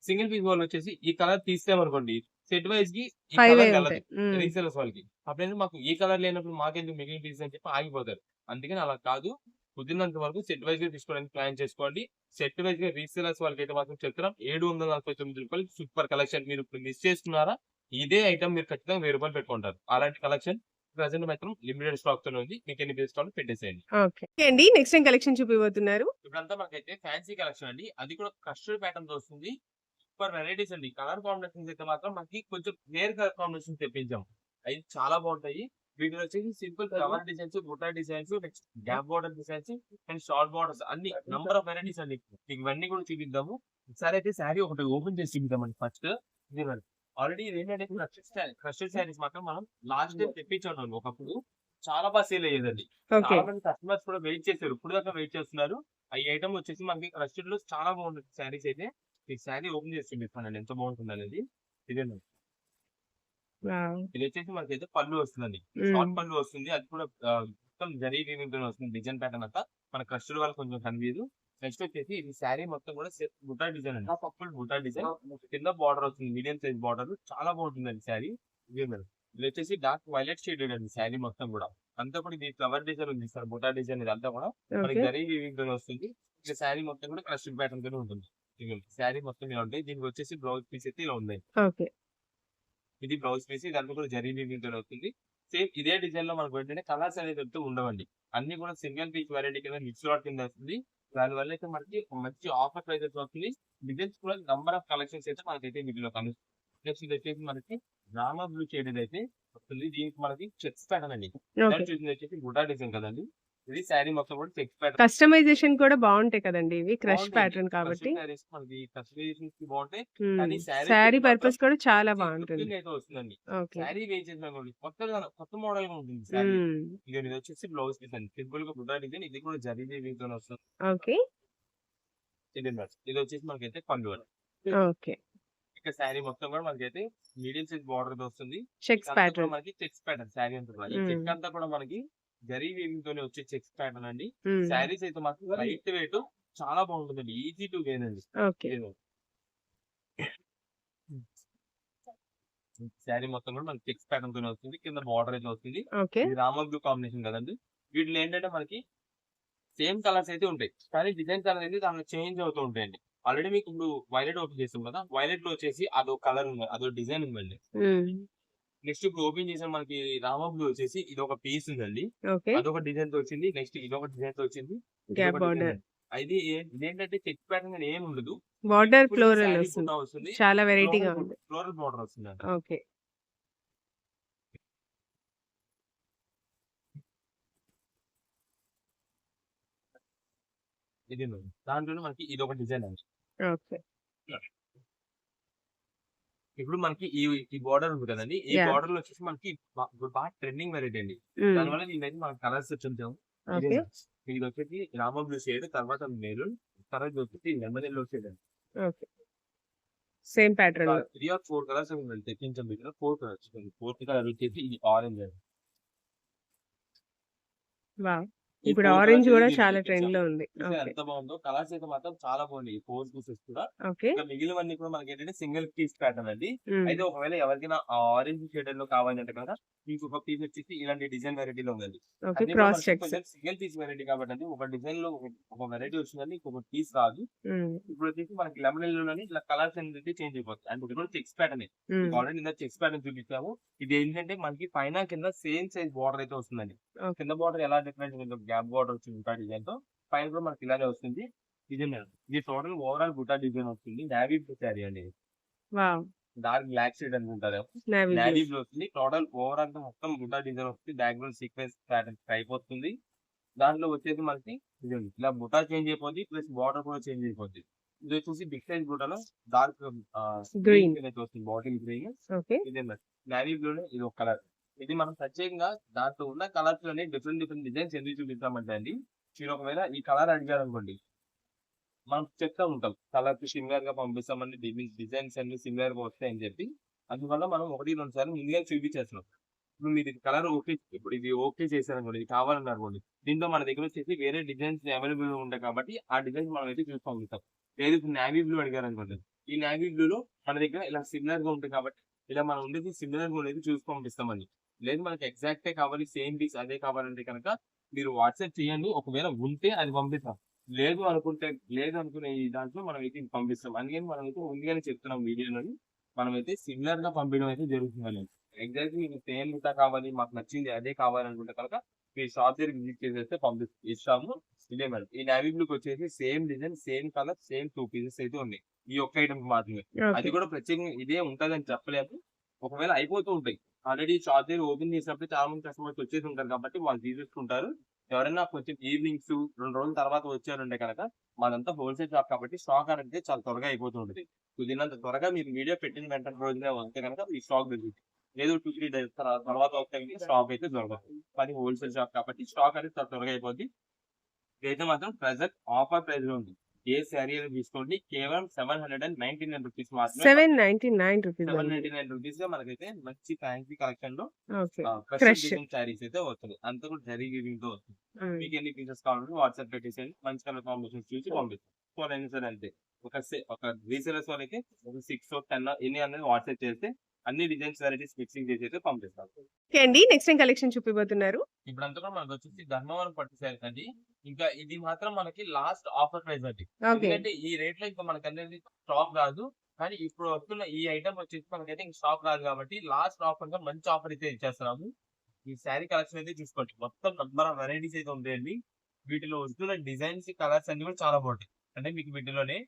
సింగిల్ పీస్ వాళ్ళు వచ్చేసి ఈ కలర్ తీస్తామనుకోండి, సెట్ వైజ్ కి ఈ కలర్ వెళ్ళదు రీసేలర్స్ వాళ్ళకి. అప్పుడైతే మాకు ఈ కలర్ లేనప్పుడు మాకెందుకు మిగిలిన పీసెస్ అని చెప్పి ఆగిపోతారు. అందుకని అలా కాదు, కుదిరినంత వరకు సెట్ వైజ్ గా తీసుకోవడానికి ప్లాన్ చేసుకోండి. సెట్ వైజ్ గా రీసేలర్స్ వాళ్ళకి అయితే మాత్రం చెప్తున్నాం 749 రూపాయలు సూపర్ కలెక్షన్. మీరు ఇప్పుడు మిస్ చేస్తున్నారా, ఇదే ఐటమ్ మీరు ఖచ్చితంగా 1000 రూపాయలు పెట్టుకుంటారు. అలాంటి కలెక్షన్ ప్రెసెంట్ మాత్రం లిమిటెడ్ స్టాక్ తో ఉంది. మీకు ఎన్ని పీసెస్ కావాలో పెట్టేసేయండి. అండి నెక్స్ట్ టైం కలెక్షన్ చూపిపోతున్నారు. ఇప్పుడంతా మనకైతే ఫ్యాన్సీ కలెక్షన్ అండి, అది కూడా కస్టర్డ్ ప్యాటర్న్ తో వస్తుంది. సూపర్ వెరైటీస్ అండి. కలర్ కాంబినేషన్స్ అయితే మాత్రం మనకి కొంచెం రేర్ కలర్ కాంబినేషన్ తెప్పించాం. అవి చాలా బాగుంటాయి. వీటిలో వచ్చేసి సింపుల్ ఫ్లవర్ డిజైన్స్, బుట్ట designs, next gap border designs and short borders అన్ని నంబర్ ఆఫ్ వెరైటీస్ అండి. మీకు ఇవన్నీ కూడా చూపిద్దాము. ఒకసారి అయితే శారీ ఒకటి ఓపెన్ చేసి చూపిద్దామండి. ఫస్ట్ ఆల్రెడీ ఏంటంటే క్రస్టెడ్ శారీస్ మాత్రం మనం లాస్ట్ టైం తెప్పించాం ఒకప్పుడు, చాలా బాగా సేల్ అయ్యేదండి. చాలా మంది కస్టమర్స్ కూడా వెయిట్ చేశారు, ఇప్పుడు దాకా వెయిట్ చేస్తున్నారు. ఈ ఐటమ్ వచ్చేసి మనకి క్రస్టెడ్ లో చాలా బాగుంటుంది శారీస్ అయితే. ఈ శారీ ఓపెన్ చేసి చూపిస్తానండి ఎంత బాగుంటుంది అనేది. ఇదేనండి, ఇది వచ్చేసి మనకైతే పళ్ళు వస్తుందండి, షార్ట్ పళ్ళు వస్తుంది. అది కూడా మొత్తం జరీ వస్తుంది, డిజైన్ ప్యాటర్న్ అంతా. మన కస్టమర్ వాళ్ళు కొంచెం కనిపించదు. నెక్స్ట్ వచ్చేసి ఇది శారీ మొత్తం కూడా బుటా డిజైన్ అండి, ఫుల్ బుటా డిజైన్. కింద బార్డర్ వస్తుంది, మీడియం సైజ్ బార్డర్, చాలా బాగుంటుందండి శారీ. ఇది వచ్చేసి డార్క్ వైలెట్ షేడ్ అండి శారీ మొత్తం కూడా. అంతా కూడా ఇది ఫ్లవర్ డిజైన్ ఉంది సార్, బుటా డిజైన్ ఇదంతా కూడా మనకి జరీ వీవింగ్ తో వస్తుంది. ఇక శారీ మొత్తం కూడా క్రస్టెడ్ ప్యాటర్న్ తోనే ఉంటుంది. శారీ మొత్తం ఇలా ఉంటాయి. దీనికి వచ్చేసి బ్లౌజ్ పీస్ అయితే ఇలా ఉంది. ఇది బ్లౌజ్ పీస్, ఇదంతా కూడా జరీ వీవింగ్ తో వస్తుంది. సేమ్ ఇదే డిజైన్ లో మనకు ఏంటంటే కలర్స్ అనేది వస్తూ ఉండవండి. అన్ని కూడా సింగిల్ పీస్ వెరైటీ కింద మిక్స్ లాట్ కింద వస్తుంది. దానివల్ల అయితే మనకి మంచి ఆఫర్ ప్రైజెస్ వస్తుంది. డిజైన్స్ కూడా నంబర్ ఆఫ్ కలెక్షన్స్ అయితే మనకైతే వీటిలో కలుస్తుంది. నెక్స్ట్ ఇది వచ్చేసి మనకి రామా బ్లూ షేడ్ అయితే వస్తుంది. దీనికి మనకి చెక్స్ ప్యాటర్న్ అండి. వచ్చేసి బుటా డిజైన్ కదండి. ఇది శారీ మొత్తం కూడా చెక్స్ ప్యాటర్న్. కస్టమైజేషన్ కూడా బాగుంటాయి కదండి ఇవి, క్రష్ ప్యాటర్న్ కాబట్టి మనకి కస్టమైజేషన్ బాగుంటాయి. శారీ పర్పస్ కూడా చాలా బాగుంటుంది. అయితే వస్తుందండి. శారీ వేర్ చేసిన కొత్త మోడల్ గా ఉంటుంది శారీ. ఇది వచ్చేసి బ్లౌజ్ డిజైన్, సింపుల్ గా బుటా డిజైన్. ఇది కూడా జరీ వీవింగ్ తో వస్తుంది. ఓకే, ఇది వచ్చేసి మనకైతే పళ్ళు. ఓకే, ఇక శారీ మొత్తం కూడా మనకైతే మీడియం సైజ్ బార్డర్ వస్తుంది. చెక్స్ ప్యాటర్న్, మనకి చెక్స్ ప్యాటర్న్ శారీ అంతా. ఈ చెక్ అంతా కూడా మనకి జరీ వీవింగ్ తోనే వచ్చే చెక్స్ ప్యాటర్న్ అండి. శారీస్ అయితే మాత్రం లైట్ వెయిట్, చాలా బాగుంటుందండి, ఈజీ టు వేర్ అండి. శారీ మొత్తం కూడా మనకి చెక్స్ ప్యాటర్న్ తోనే వస్తుంది. కింద బార్డర్ అయితే వస్తుంది. రామా బ్లూ కాంబినేషన్ కదండి. వీటిలో ఏంటంటే మనకి సేమ్ కలర్స్ అయితే ఉంటాయి, కానీ డిజైన్ కలర్ అయితే దానిలో చేంజ్ అవుతూ ఉంటాయండి. ఆల్రెడీ మీకు ఇప్పుడు వైలెట్ ఓపెన్ చేస్తాం కదా, వైలెట్ లో వచ్చేసి అదో కలర్ ఉంది, అదో డిజైన్ ఉందండి. నెక్స్ట్ ఇప్పుడు ఓపెన్ చేసాం మనకి రామా బ్లూ వచ్చేసి ఇది ఒక పీస్ ఉందండి, అదొక డిజైన్ తో వచ్చింది. నెక్స్ట్ ఇదొక డిజైన్ తో వచ్చింది. అది ఇదేంటంటే చెక్ ప్యాటర్న్ ఏం ఉండదు, బార్డర్ ఫ్లోరల్ వస్తుంది, చాలా వెరైటీగా ఉంది, ఫ్లోరల్ బార్డర్ వస్తుంది. ఓకే, ఇది దాంట్లో మనకి ఇది ఒక డిజైన్ అండి. ఇప్పుడు మనకి ఈ బార్డర్ ఉంది కదండి, ఈ బార్డర్ లో వచ్చేసి మనకి బాగా ట్రెండింగ్ వెరైటీ అండి. దానివల్ల దీని మనకి కలర్స్ వచ్చాము. ఇది వచ్చేసి రామా బ్లూ షేడ్, తర్వాత మెరూన్, తర్వాత వచ్చేసి లెమన్ ఎల్లో షేడ్ అండి. సేమ్ ప్యాటర్న్ 3 or 4 కలర్స్ తెప్పించాం. వీటిలో 4 కలర్స్. 4th కలర్ వచ్చేసి ఇది ఆరెంజ్ అండి. ఇప్పుడు ఆరెంజ్ కూడా చాలా ట్రెండ్ లో ఉంది. ఎంత బాగుందో, కలర్స్ అయితే మాత్రం చాలా బాగుంది. ఈ 4 పీసెస్ కూడా. మిగిలినవన్నీ కూడా మనకి ఏంటంటే సింగిల్ పీస్ ప్యాటర్న్ అండి. అయితే ఒకవేళ ఎవరికైనా ఆరెంజ్ షేడ్ లో కావాలంటే కదా, మీకు ఒక పీస్ వచ్చేసి ఇలాంటి డిజైన్ వెరైటీలో ఉందండి. సింగిల్ పీస్ వెరైటీ కాబట్టి ఒక డిజైన్ లో ఒక వెరైటీ వచ్చిందని ఇంకొక పీస్ రాదు. ఇప్పుడు వచ్చేసి మనకి లెమన్ ఎల్లోని ఇట్లా కలర్స్ అనేది చేంజ్ అయిపోతుంది. అంటే ఇది కూడా చెక్స్ ప్యాటర్న్. ఆల్రెడీ నిన్న చెక్స్ ప్యాటర్న్ చూపించాము. ఇది ఏంటంటే మనకి పైన కింద సేమ్ సైజ్ బార్డర్ అయితే వస్తుందండి. కింద బార్డర్ ఎలా డిఫరెంట్ ఉందో, గ్యాప్ బార్డర్ వచ్చింది బుటా డిజైన్ తో, పైన కూడా మనకి ఇలానే వస్తుంది. ఇది టోటల్ ఓవరాల్ బుటా డిజైన్ వస్తుంది. నావీ బ్లూ శారీ అండి, డార్క్ బ్లాక్ షేడ్ అనుకుంటారు, నావీ బ్లూ వస్తుంది. టోటల్ ఓవరాల్ గా మొత్తం బుటా డిజైన్ వస్తుంది. బ్యాక్గ్రౌండ్ సీక్వెన్స్ ప్యాటర్న్ టైప్ వస్తుంది. దాంట్లో వచ్చేసి మనకి ఇలా బుటా చేంజ్ అయిపోద్ది, ప్లస్ బార్డర్ కూడా చేంజ్ అయిపోద్ది. ఇది వచ్చేసి బిగ్ సైజ్ బుటాలో డార్క్ గ్రీన్ వస్తుంది, బాటిల్ గ్రీన్. ఇదే నావీ బ్లూ ఇది ఒక కలర్. ఇది మనం ప్రత్యేకంగా దాంట్లో ఉన్న కలర్స్ లోనే డిఫరెంట్ డిజైన్స్ ఎందుకు చూపిస్తామంటే అండి, మీరు ఒకవేళ ఈ కలర్ అడిగారు అనుకోండి, మనం చెప్తా ఉంటాం కలర్ సిమిలర్ గా పంపిస్తామని, డిజైన్స్ అన్ని సిమిలర్ గా వస్తాయని చెప్పి. అందువల్ల మనం 1, 2 సార్లు ముందుగా చూపించేస్తున్నాం. ఇప్పుడు మీరు ఇది కలర్ ఓకే, ఇప్పుడు ఇది ఓకే చేశారనుకోండి, ఇది కావాలన్నారనుకోండి, దీంట్లో మన దగ్గర వచ్చేసి వేరే డిజైన్స్ అవైలబుల్ ఉంటాయి కాబట్టి ఆ డిజైన్స్ మనం అయితే చూసి పంపిస్తాం. లేదు ఇప్పుడు నావీ బ్లూ అడిగారు అనుకోండి, ఈ నావీ బ్లూలో మన దగ్గర ఇలా సిమిలర్ గా ఉంటుంది కాబట్టి ఇలా మనం ఉండేది సిమిలర్ గా ఉండేది చూసి పంపిస్తామండి. లేదు మనకి ఎగ్జాక్టే కావాలి, సేమ్ పీస్ అదే కావాలంటే కనుక మీరు వాట్సాప్ చేయండి. ఒకవేళ ఉంటే అది పంపిస్తాం. లేదు అనుకుంటే, లేదు అనుకునే ఈ దాంట్లో మనం అయితే ఇది పంపిస్తాం. అందుకని మనం అయితే ముందుగానే చెప్తున్నాం వీడియోలోని. మనమైతే సిమిలర్ గా పంపించడం అయితే జరుగుతుందండి. ఎగ్జాక్ట్లీ మీకు సేమ్ ఇంకా కావాలి, మాకు నచ్చింది అదే కావాలనుకుంటే కనుక మీ షాప్ దగ్గరికి విజిట్ చేసేస్తే ఇస్తాము. ఇదే మేడం, ఈ నావీ బ్లూకి వచ్చేసి same design, same colour, same 2 pieces అయితే ఉన్నాయి ఈ ఒక్క ఐటమ్ మాత్రమే. అది ఓకే. కూడా ప్రత్యేకంగా ఇదే ఉంటదని చెప్పలేము. ఒకవేళ అయిపోతూ ఉంటాయి. ఆల్రెడీ షాప్ దగ్గర ఓపెన్ చేసినప్పుడు చాలా మంది కస్టమర్స్ వచ్చేసి ఉంటారు కాబట్టి వాళ్ళు తీసేసుకుంటారు. ఎవరైనా కొంచెం ఈవినింగ్స్ 2 రోజుల తర్వాత వచ్చారంటే కనుక మాదంతా హోల్సేల్ షాప్ కాబట్టి స్టాక్ అనేది చాలా త్వరగా అయిపోతూ ఉంటుంది. కుదిరినంత త్వరగా మీరు వీడియో పెట్టిన వెంటనే రోజునే వస్తే కనుక ఈ స్టాక్ దొరుకుతుంది. లేదు 2, 3 డేస్ తర్వాత వస్తే స్టాక్ అయితే దొరకదు. అది హోల్సేల్ షాప్ కాబట్టి స్టాక్ అనేది చాలా త్వరగా అయిపోద్ది. ఇదైతే మాత్రం ప్రెజెంట్ ఆఫర్ ప్రైస్ లో ఉంది. ఏ శారీ అయినా తీసుకోండి, కేవలం 799 రూపీస్ మాత్రమే. 799 రూపీస్ అండి. 799 రూపీస్ లో మనకైతే మంచి ఫ్యాన్సీ కలెక్షన్ లో okay. Fresh crush. Design saris అయితే వస్తుంది. అంతా కూడా జరీ వీవింగ్ తో వస్తుంది. మీకు ఎన్ని పీసెస్ కావాలంటే వాట్సాప్ పెట్టేసేయండి, మంచి కలర్ కాంబినేషన్ చూసి పంపిస్తాం. ఫోన్ సరే అంతే. ఒక రీసేలర్స్ వాళ్ళకి ఒక 6 10 ఎన్ని అనేది వాట్సాప్ చేస్తే అన్ని డిజైన్స్ వెరైటీస్ మిక్సింగ్ చేసి అయితే పంపిస్తాం. ఓకే అండి. నెక్స్ట్ ఏం కలెక్షన్ చూపిపోతున్నారు? ఇప్పుడంతా కూడా మనకు వచ్చేసి ధర్మవరం పట్టు శారీస్ అండి. ఇంకా ఇది మాత్రం మనకి లాస్ట్ ఆఫర్ ప్రైస్ అండి. ఓకే. ఎందుకంటే ఈ రేట్ లో ఇంకా మనకి అనేది స్టాక్ రాదు. కానీ ఇప్పుడు వస్తున్న ఈ ఐటమ్ వచ్చేసి మనకైతే ఇంకా స్టాక్ రాదు కాబట్టి లాస్ట్ ఆఫర్ గా మంచి ఆఫర్ అయితే ఇచ్చేస్తున్నాము. ఈ శారీ కలెక్షన్ అయితే చూసుకోండి. మొత్తం నంబర్ ఆఫ్ వెరైటీస్ అయితే ఉంటాయండి. వీటిలో వస్తున్న డిజైన్స్, కలర్స్ అన్ని కూడా చాలా బాగుంటాయి. అంటే మీకు వీటిలోనే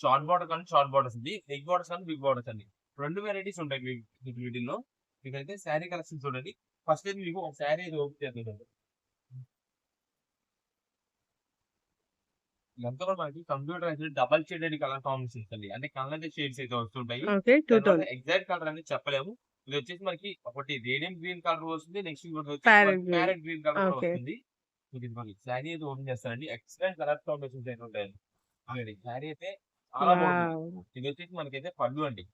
షార్ట్ బార్డర్ కానీ షార్ట్ బార్డర్స్ ఉంది, బిగ్ బార్డర్స్ కానీ బిగ్ బార్డర్స్ అండి. 2 వెరైటీస్ ఉంటాయి మీకు వీటిల్లో. మీకైతే శారీ కలెక్షన్ చూడండి. ఫస్ట్ అయితే మీకు ఒక శారీ అయితే ఓపెన్ చేద్దాం. ఇదంతా కూడా మనకి కంప్యూటర్ అయితే డబల్ షేడెడ్ కలర్ కాంబినేషన్స్ అండి. అంటే కళ్ళైతే షేడ్స్ అయితే వస్తుంటాయి. ఓకే. 2 తర్వాత టోన్. ఎగ్జాక్ట్ కలర్ అనేది చెప్పలేము. ఇది వచ్చేసి మనకి ఒకటి రేడియం గ్రీన్ కలర్ వస్తుంది. నెక్స్ట్ ఇంకోటి వచ్చేసి parrot green. Parrot green colour కూడా ఓకే. వస్తుంది. మీకు ఇది మనకి శారీ అయితే ఓపెన్ చేస్తానండి. ఎక్సలెంట్ కలర్ కాంబినేషన్స్ అయితే ఉంటాయండి. అవునండి. శారీ అయితే చాలా బాగుంటుంది. వావ్! ఇది వచ్చేసి మనకైతే పళ్ళు అండి.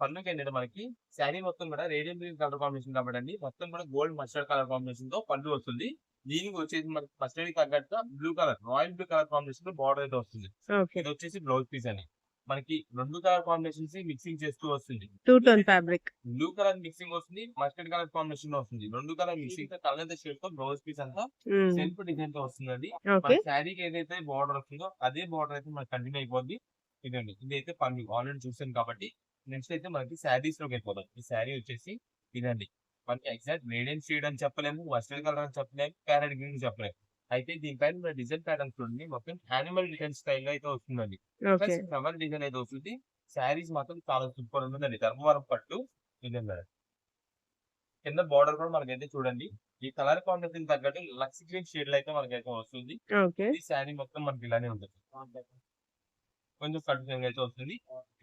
పళ్ళుకి ఏంటంటే మనకి శారీ మొత్తం కూడా రేడియం గ్రీన్ కలర్ కాంబినేషన్ కాబట్టి అండి, మొత్తం కూడా గోల్డ్ మస్టర్డ్ కలర్ కాంబినేషన్ తో పళ్ళు వస్తుంది. దీనికి వచ్చేసి మనకి మస్టర్డ్ తగ్గట్టుగా blue colour, royal blue colour combination లో బార్డర్ అయితే వస్తుంది. ఓకే. ఇది వచ్చేసి బ్లౌజ్ పీస్ అని మనకి 2 కలర్ కాంబినేషన్స్ మిక్సింగ్ చేస్తూ వస్తుంది. 2 tone fabric. Blue colour mixing వస్తుంది, మస్టర్డ్ కలర్ కాంబినేషన్ లో వస్తుంది. 2 కలర్ మిక్సింగ్ తో కలర్ షేడ్ తో బ్లౌజ్ పీస్ అంతా హ్మ్. సెల్ఫ్ డిజైన్ తో వస్తుందండి. ఓకే. మన శారీకి ఏదైతే బార్డర్ వస్తుందో అదే బార్డర్ అయితే మనకి కంటిన్యూ అయిపోద్ది. ఇదండి, ఇదైతే పళ్ళు ఆల్రెడీ చూసాను కాబట్టి నెక్స్ట్ అయితే మనకి శారీస్ లోకి వెళ్ళిపోతాం. ఈ శారీ వచ్చేసి ఇదండి. మనకి ఎగ్జాక్ట్ రేడియన్ షేడ్ అని చెప్పలేము, మస్టర్డ్ కలర్ అని చెప్పలేము, ప్యారెట్ గ్రీన్ చెప్పలేము. అయితే దీనిపైన మన డిజైన్ ప్యాటర్న్స్ చూడండి, మొత్తం యానిమల్ డిజైన్ స్టైల్ అయితే వస్తుందండి. ఓకే. ప్లస్ ఫ్లవర్ డిజైన్ అయితే వస్తుంది. శారీస్ మాత్రం చాలా సూపర్ ఉంటుందండి. ధర్మవరం పట్టు ఇదండి. కింద బార్డర్ కూడా మనకైతే చూడండి, ఈ కలర్ కాంబినేషన్ తగ్గట్టు లక్స్ గ్రీన్ షేడ్ లో అయితే మనకైతే వస్తుంది. ఓకే. ఈ శారీ మొత్తం మనకి ఇలానే ఉంటుంది. కొంచెం కన్ఫ్యూజన్ అయితే వస్తుంది.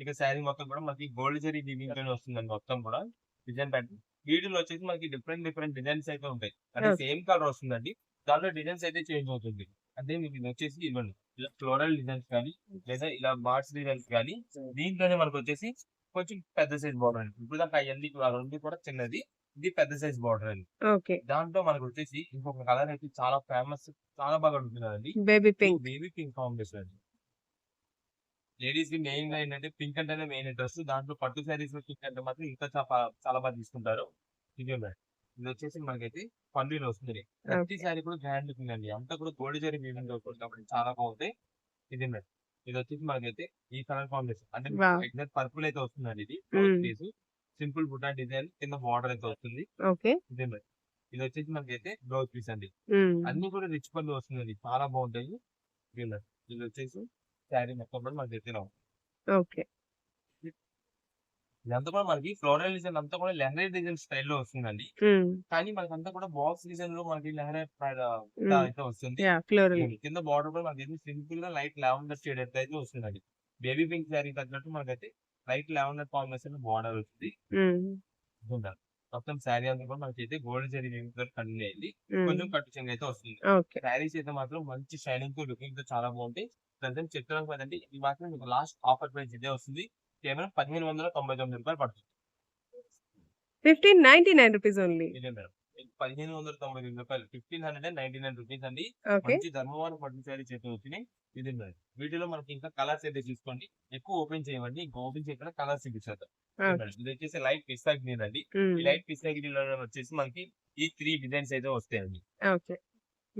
ఇక శారీ మొత్తం కూడా మనకి గోల్డ్ జరీ వీవింగ్ తోనే వస్తుందండి మొత్తం కూడా డిజైన్ ప్యాటర్న్. వీటిలో వచ్చేసి మనకి డిఫరెంట్ డిజైన్స్ అయితే ఉంటాయి. అంటే ఓకే. సేమ్ కలర్ వస్తుందండి. దాంట్లో డిజైన్స్ అయితే చేంజ్ అవుతుంది. అంటే మీకు ఇది వచ్చేసి ఇవ్వండి, ఇలా ఫ్లోరల్ డిజైన్స్ కానీ లేదా ఇలా బార్డ్స్ డిజైన్స్ కానీ దీంట్లోనే మనకు వచ్చేసి కొంచెం పెద్ద సైజ్ బార్డర్ అండి. ఇప్పుడు దాకా అవన్నీ రెండు కూడా చిన్నది, ఇది పెద్ద సైజ్ బార్డర్ అండి. ఓకే. దాంట్లో మనకు వచ్చేసి ఇంకొక కలర్ అయితే చాలా ఫేమస్, చాలా బాగా ఉంటుందండి. Baby pink. Baby pink combination అండి. లేడీస్ కి మెయిన్ గా ఏంటంటే పింక్ అంటేనే మెయిన్ ఇంట్రెస్ట్. దాంట్లో పట్టు శారీస్ పింక్ అంటే మాత్రం ఇంకా చాలా బాగా తీసుకుంటారు. ఇది మేడం, ఇది వచ్చేసి మనకైతే పన్నీర్ వస్తుంది. ప్రతి ఓకే. శారీ కూడా గ్రాండ్ లుకింగ్ అండి. అంతా కూడా గోల్డ్ జరీ వీవింగ్ కాబట్టి చాలా బాగుంటాయి. ఇది మేడం, ఇది వచ్చేసి మనకైతే ఈ కలర్ కాంబినేషన్ అంటే వావ్! ఎగ్జాక్ట్ పర్పుల్ అయితే వస్తుందండి. ఇది హ్మ్. పీస్ సింపుల్ బుటా డిజైన్ కింద బార్డర్ అయితే వస్తుంది. ఓకే. ఇది మేడం, ఇది వచ్చేసి మనకైతే బ్లౌజ్ పీస్ అండి. హ్మ్. అన్ని కూడా రిచ్ పళ్ళు వస్తుందండి, చాలా బాగుంటాయి. ఇది మేడం, ఇది వచ్చేసి శారీ మొత్తం కూడా మనకి అయితే ఓకే. ఇదంతా కూడా మనకి ఫ్లోరల్ డిజైన్ అంతా కూడా లెహరీ డిజైన్ స్టైల్లో వస్తుందండి. హ్మ్. కానీ మనకంతా కూడా బాక్స్ డిజైన్ లో మనకి లెహరీ హ్మ్. అయితే వస్తుంది. యాహ్! ఫ్లోరల్. కింద బార్డర్ కూడా మనకి సింపుల్ గా లైట్ లావెండర్ షేడ్ అయితే వస్తుందండి. బేబీ పింక్ శారీ తగ్గట్టు మనకైతే లైట్ లావెండర్ కాంబినేషన్ బార్డర్ వస్తుంది. హ్మ్. చూడండి. మొత్తం శారీ అంతా కూడా మనకైతే గోల్డ్ జరీ కంటిన్యూ అయింది. హ్మ్. కొంచెం కట్టు చెంగు అయితే వస్తుంది. ఓకే. శారీస్ అయితే మాత్రం మంచి షైనింగ్ తో లుకింగ్ తో చాలా బాగుంటాయి. ప్రజెంట్ చెప్తున్నాం కదండి, ఇది మాత్రం మీకు లాస్ట్ ఆఫర్ ప్రైస్ ఇదే వస్తుంది. కేవలం 1599 రూపాయలు పడుతుంది. 1599 రూపీస్ ఓన్లీ. ఇదే మేడం. 1599 రూపాయలు, 1599 రూపీస్ అండి. ఓకే. మంచి ధర్మవరం పట్టు శారీ చేతి వచ్చినాయి. ఇది మేడం. వీటిలో మనకి ఇంకా కలర్స్ అయితే చూసుకోండి. ఎక్కువ ఓపెన్ చేయమండి, ఇంకా ఓపెన్ చేయకుండా కలర్స్ చూపిస్తారు. ఇది వచ్చేసి లైట్ పిస్తా గ్రీన్ అండి. ఈ లైట్ పిస్తా గ్రీన్ లో వచ్చేసి మనకి ఈ 3 డిజైన్స్ అయితే వస్తాయండి. ఓకే.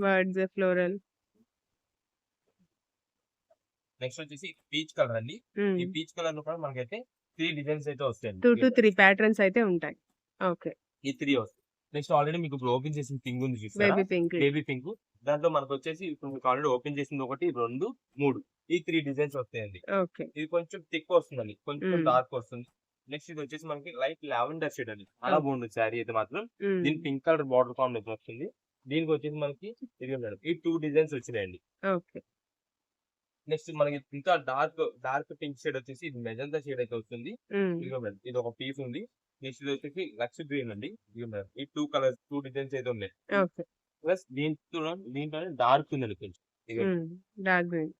Birds, floral. నెక్స్ట్ వచ్చేసి పీచ్ కలర్ అండి. ఈ పీచ్ కలర్ లో కూడా మనకైతే 3 డిజైన్స్ అయితే వస్తాయండి. 2 to 3 ప్యాటర్న్స్ అయితే ఉంటాయి. ఓకే. ఈ 3 వస్తాయి. నెక్స్ట్ ఆల్రెడీ మీకు ఇప్పుడు ఓపెన్ చేసిన పింక్ ఉంది చూసారా, బేబీ పింక్. Baby pink. దాంట్లో మనకు వచ్చేసి ఇప్పుడు మీకు ఆల్రెడీ ఓపెన్ చేసింది 1, 2, 3 ఈ 3 డిజైన్స్ వస్తాయండి. ఓకే. ఇది కొంచెం థిక్ వస్తుందండి, కొంచెం డార్క్ వస్తుంది. నెక్స్ట్ ఇది వచ్చేసి మనకి లైట్ లావెండర్ షేడ్ అండి. చాలా బాగుంటుంది శారీ అయితే మాత్రం. దీని పింక్ కలర్ బార్డర్ కాంబినేషన్ వస్తుంది. దీనికి వచ్చేసి మనకి ఇది మేడం ఈ 2 డిజైన్స్ వచ్చినాయండి. ఓకే. నెక్స్ట్ మనకి ఇంకా డార్క్ పింక్ షేడ్ వచ్చేసి ఇది మెజంతా షేడ్ అయితే వస్తుంది. ఇదిగో మేడం, ఇది ఒక పీస్ ఉంది. నెక్స్ట్ ఇది వచ్చేసి లక్స్ గ్రీన్ అండి. ఇదిగో మేడం, ఈ 2 కలర్స్ 2 డిజైన్స్ అయితే ఉన్నాయి. ఓకే. ప్లస్ దీంట్లోనే డార్క్ ఉందండి కొంచెం. ఇదిగో డార్క్ గ్రీన్.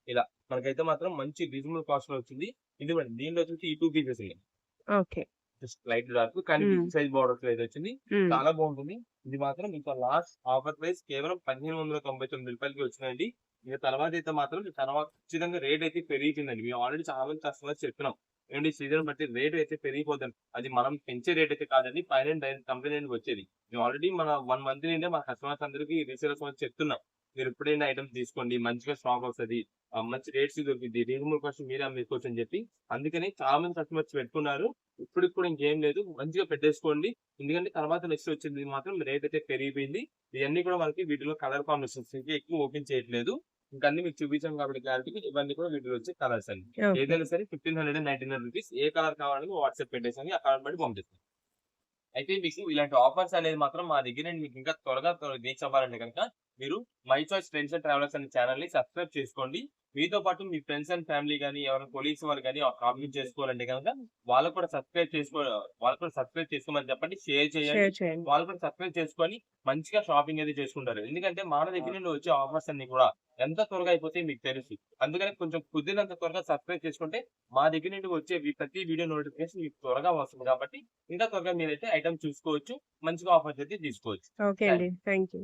ఇలా మనకైతే మాత్రం మంచి రీజనబుల్ కాస్ట్ లో వచ్చింది. ఇది మేడం, దీంట్లో వచ్చేసి ఈ 2 పీసెస్ ఉన్నాయి. ఓకే. జస్ట్ లైట్ డార్క్ కానీ బిగ్ సైజ్ బార్డర్స్ అయితే వచ్చింది. చాలా బాగుంటుంది. ఇది మాత్రం ఇంకా లాస్ట్ ఆఫర్ ప్రైస్ కేవలం 1599 రూపాయలకి వచ్చినాయండి. ఇక తర్వాత అయితే మాత్రం తర్వాత ఖచ్చితంగా రేట్ అయితే పెరిగిపోయిందండి. మేము ఆల్రెడీ చాలా మంది కస్టమర్స్ చెప్తున్నాం, ఏంటి సీజన్ బట్టి రేట్ అయితే పెరిగిపోతుంది. అది మనం పెంచే రేట్ అయితే కాదండి, పైన కంపెనీ నుండి వచ్చేది. మేము ఆల్రెడీ మన 1 మంత్ నుండే మన కస్టమర్స్ అందరికి రీసేలర్స్ చెప్తున్నాం, మీరు ఎప్పుడైనా ఐటమ్స్ తీసుకోండి, మంచిగా స్టాక్ వస్తుంది, మంచి రేట్స్ దొరికింది, రీజనబుల్ కాస్ట్ మీరే అమ్ముకోవచ్చు అని చెప్పి అందుకని చాలా మంది కస్టమర్స్ పెట్టుకున్నారు. ఇప్పుడు ఇంకేం లేదు, మంచిగా పెట్టేసుకోండి. ఎందుకంటే తర్వాత నెక్స్ట్ వచ్చింది మాత్రం రేట్ అయితే పెరిగిపోయింది. ఇవన్నీ కూడా మనకి వీటిలో కలర్ కాంబినేషన్స్ ఎక్కువ ఓపెన్ చేయట్లేదు. ఇంకా అన్ని మీకు చూపించాం కాబట్టి క్లారిటీకి ఇవన్నీ కూడా వీటిలో వచ్చే కలర్స్ అండి. ఏదైనా సరే 1599 రూపీస్. ఏ కలర్ కావాలని వాట్సాప్ పెట్టేసి ఆ కలర్ బట్టి పంపిస్తాం. అయితే మీకు ఇలాంటి ఆఫర్స్ అనేది మాత్రం మా దగ్గర మీకు ఇంకా త్వరగా రీచ్ అవ్వాలంటే కనుక మీరు my choice friends and travellers అనే ఛానల్ ని సబ్స్క్రైబ్ చేసుకోండి. మీతో పాటు మీ ఫ్రెండ్స్ అండ్ ఫ్యామిలీ కానీ ఎవరైనా కొలీగ్స్ వాళ్ళు కానీ కామెంట్ చేసుకోవాలంటే కనుక వాళ్ళు కూడా సబ్స్క్రైబ్ చేసుకోమని చెప్పండి, షేర్ చేయండి. వాళ్ళు కూడా సబ్స్క్రైబ్ చేసుకొని మంచిగా షాపింగ్ అయితే చేసుకుంటారు. ఎందుకంటే మన దగ్గర నుండి వచ్చే ఆఫర్స్ అన్ని కూడా ఎంత త్వరగా అయిపోతే మీకు తెలుసు. అందుకని కొంచెం కుదిరినంత త్వరగా సబ్స్క్రైబ్ చేసుకుంటే మా దగ్గర నుండి వచ్చే ప్రతి వీడియో నోటిఫికేషన్ మీకు త్వరగా వస్తుంది. కాబట్టి ఇంకా త్వరగా మీరైతే ఐటమ్ చూసుకోవచ్చు, మంచిగా ఆఫర్స్ అయితే తీసుకోవచ్చు. ఓకే అండి, థ్యాంక్ యూ.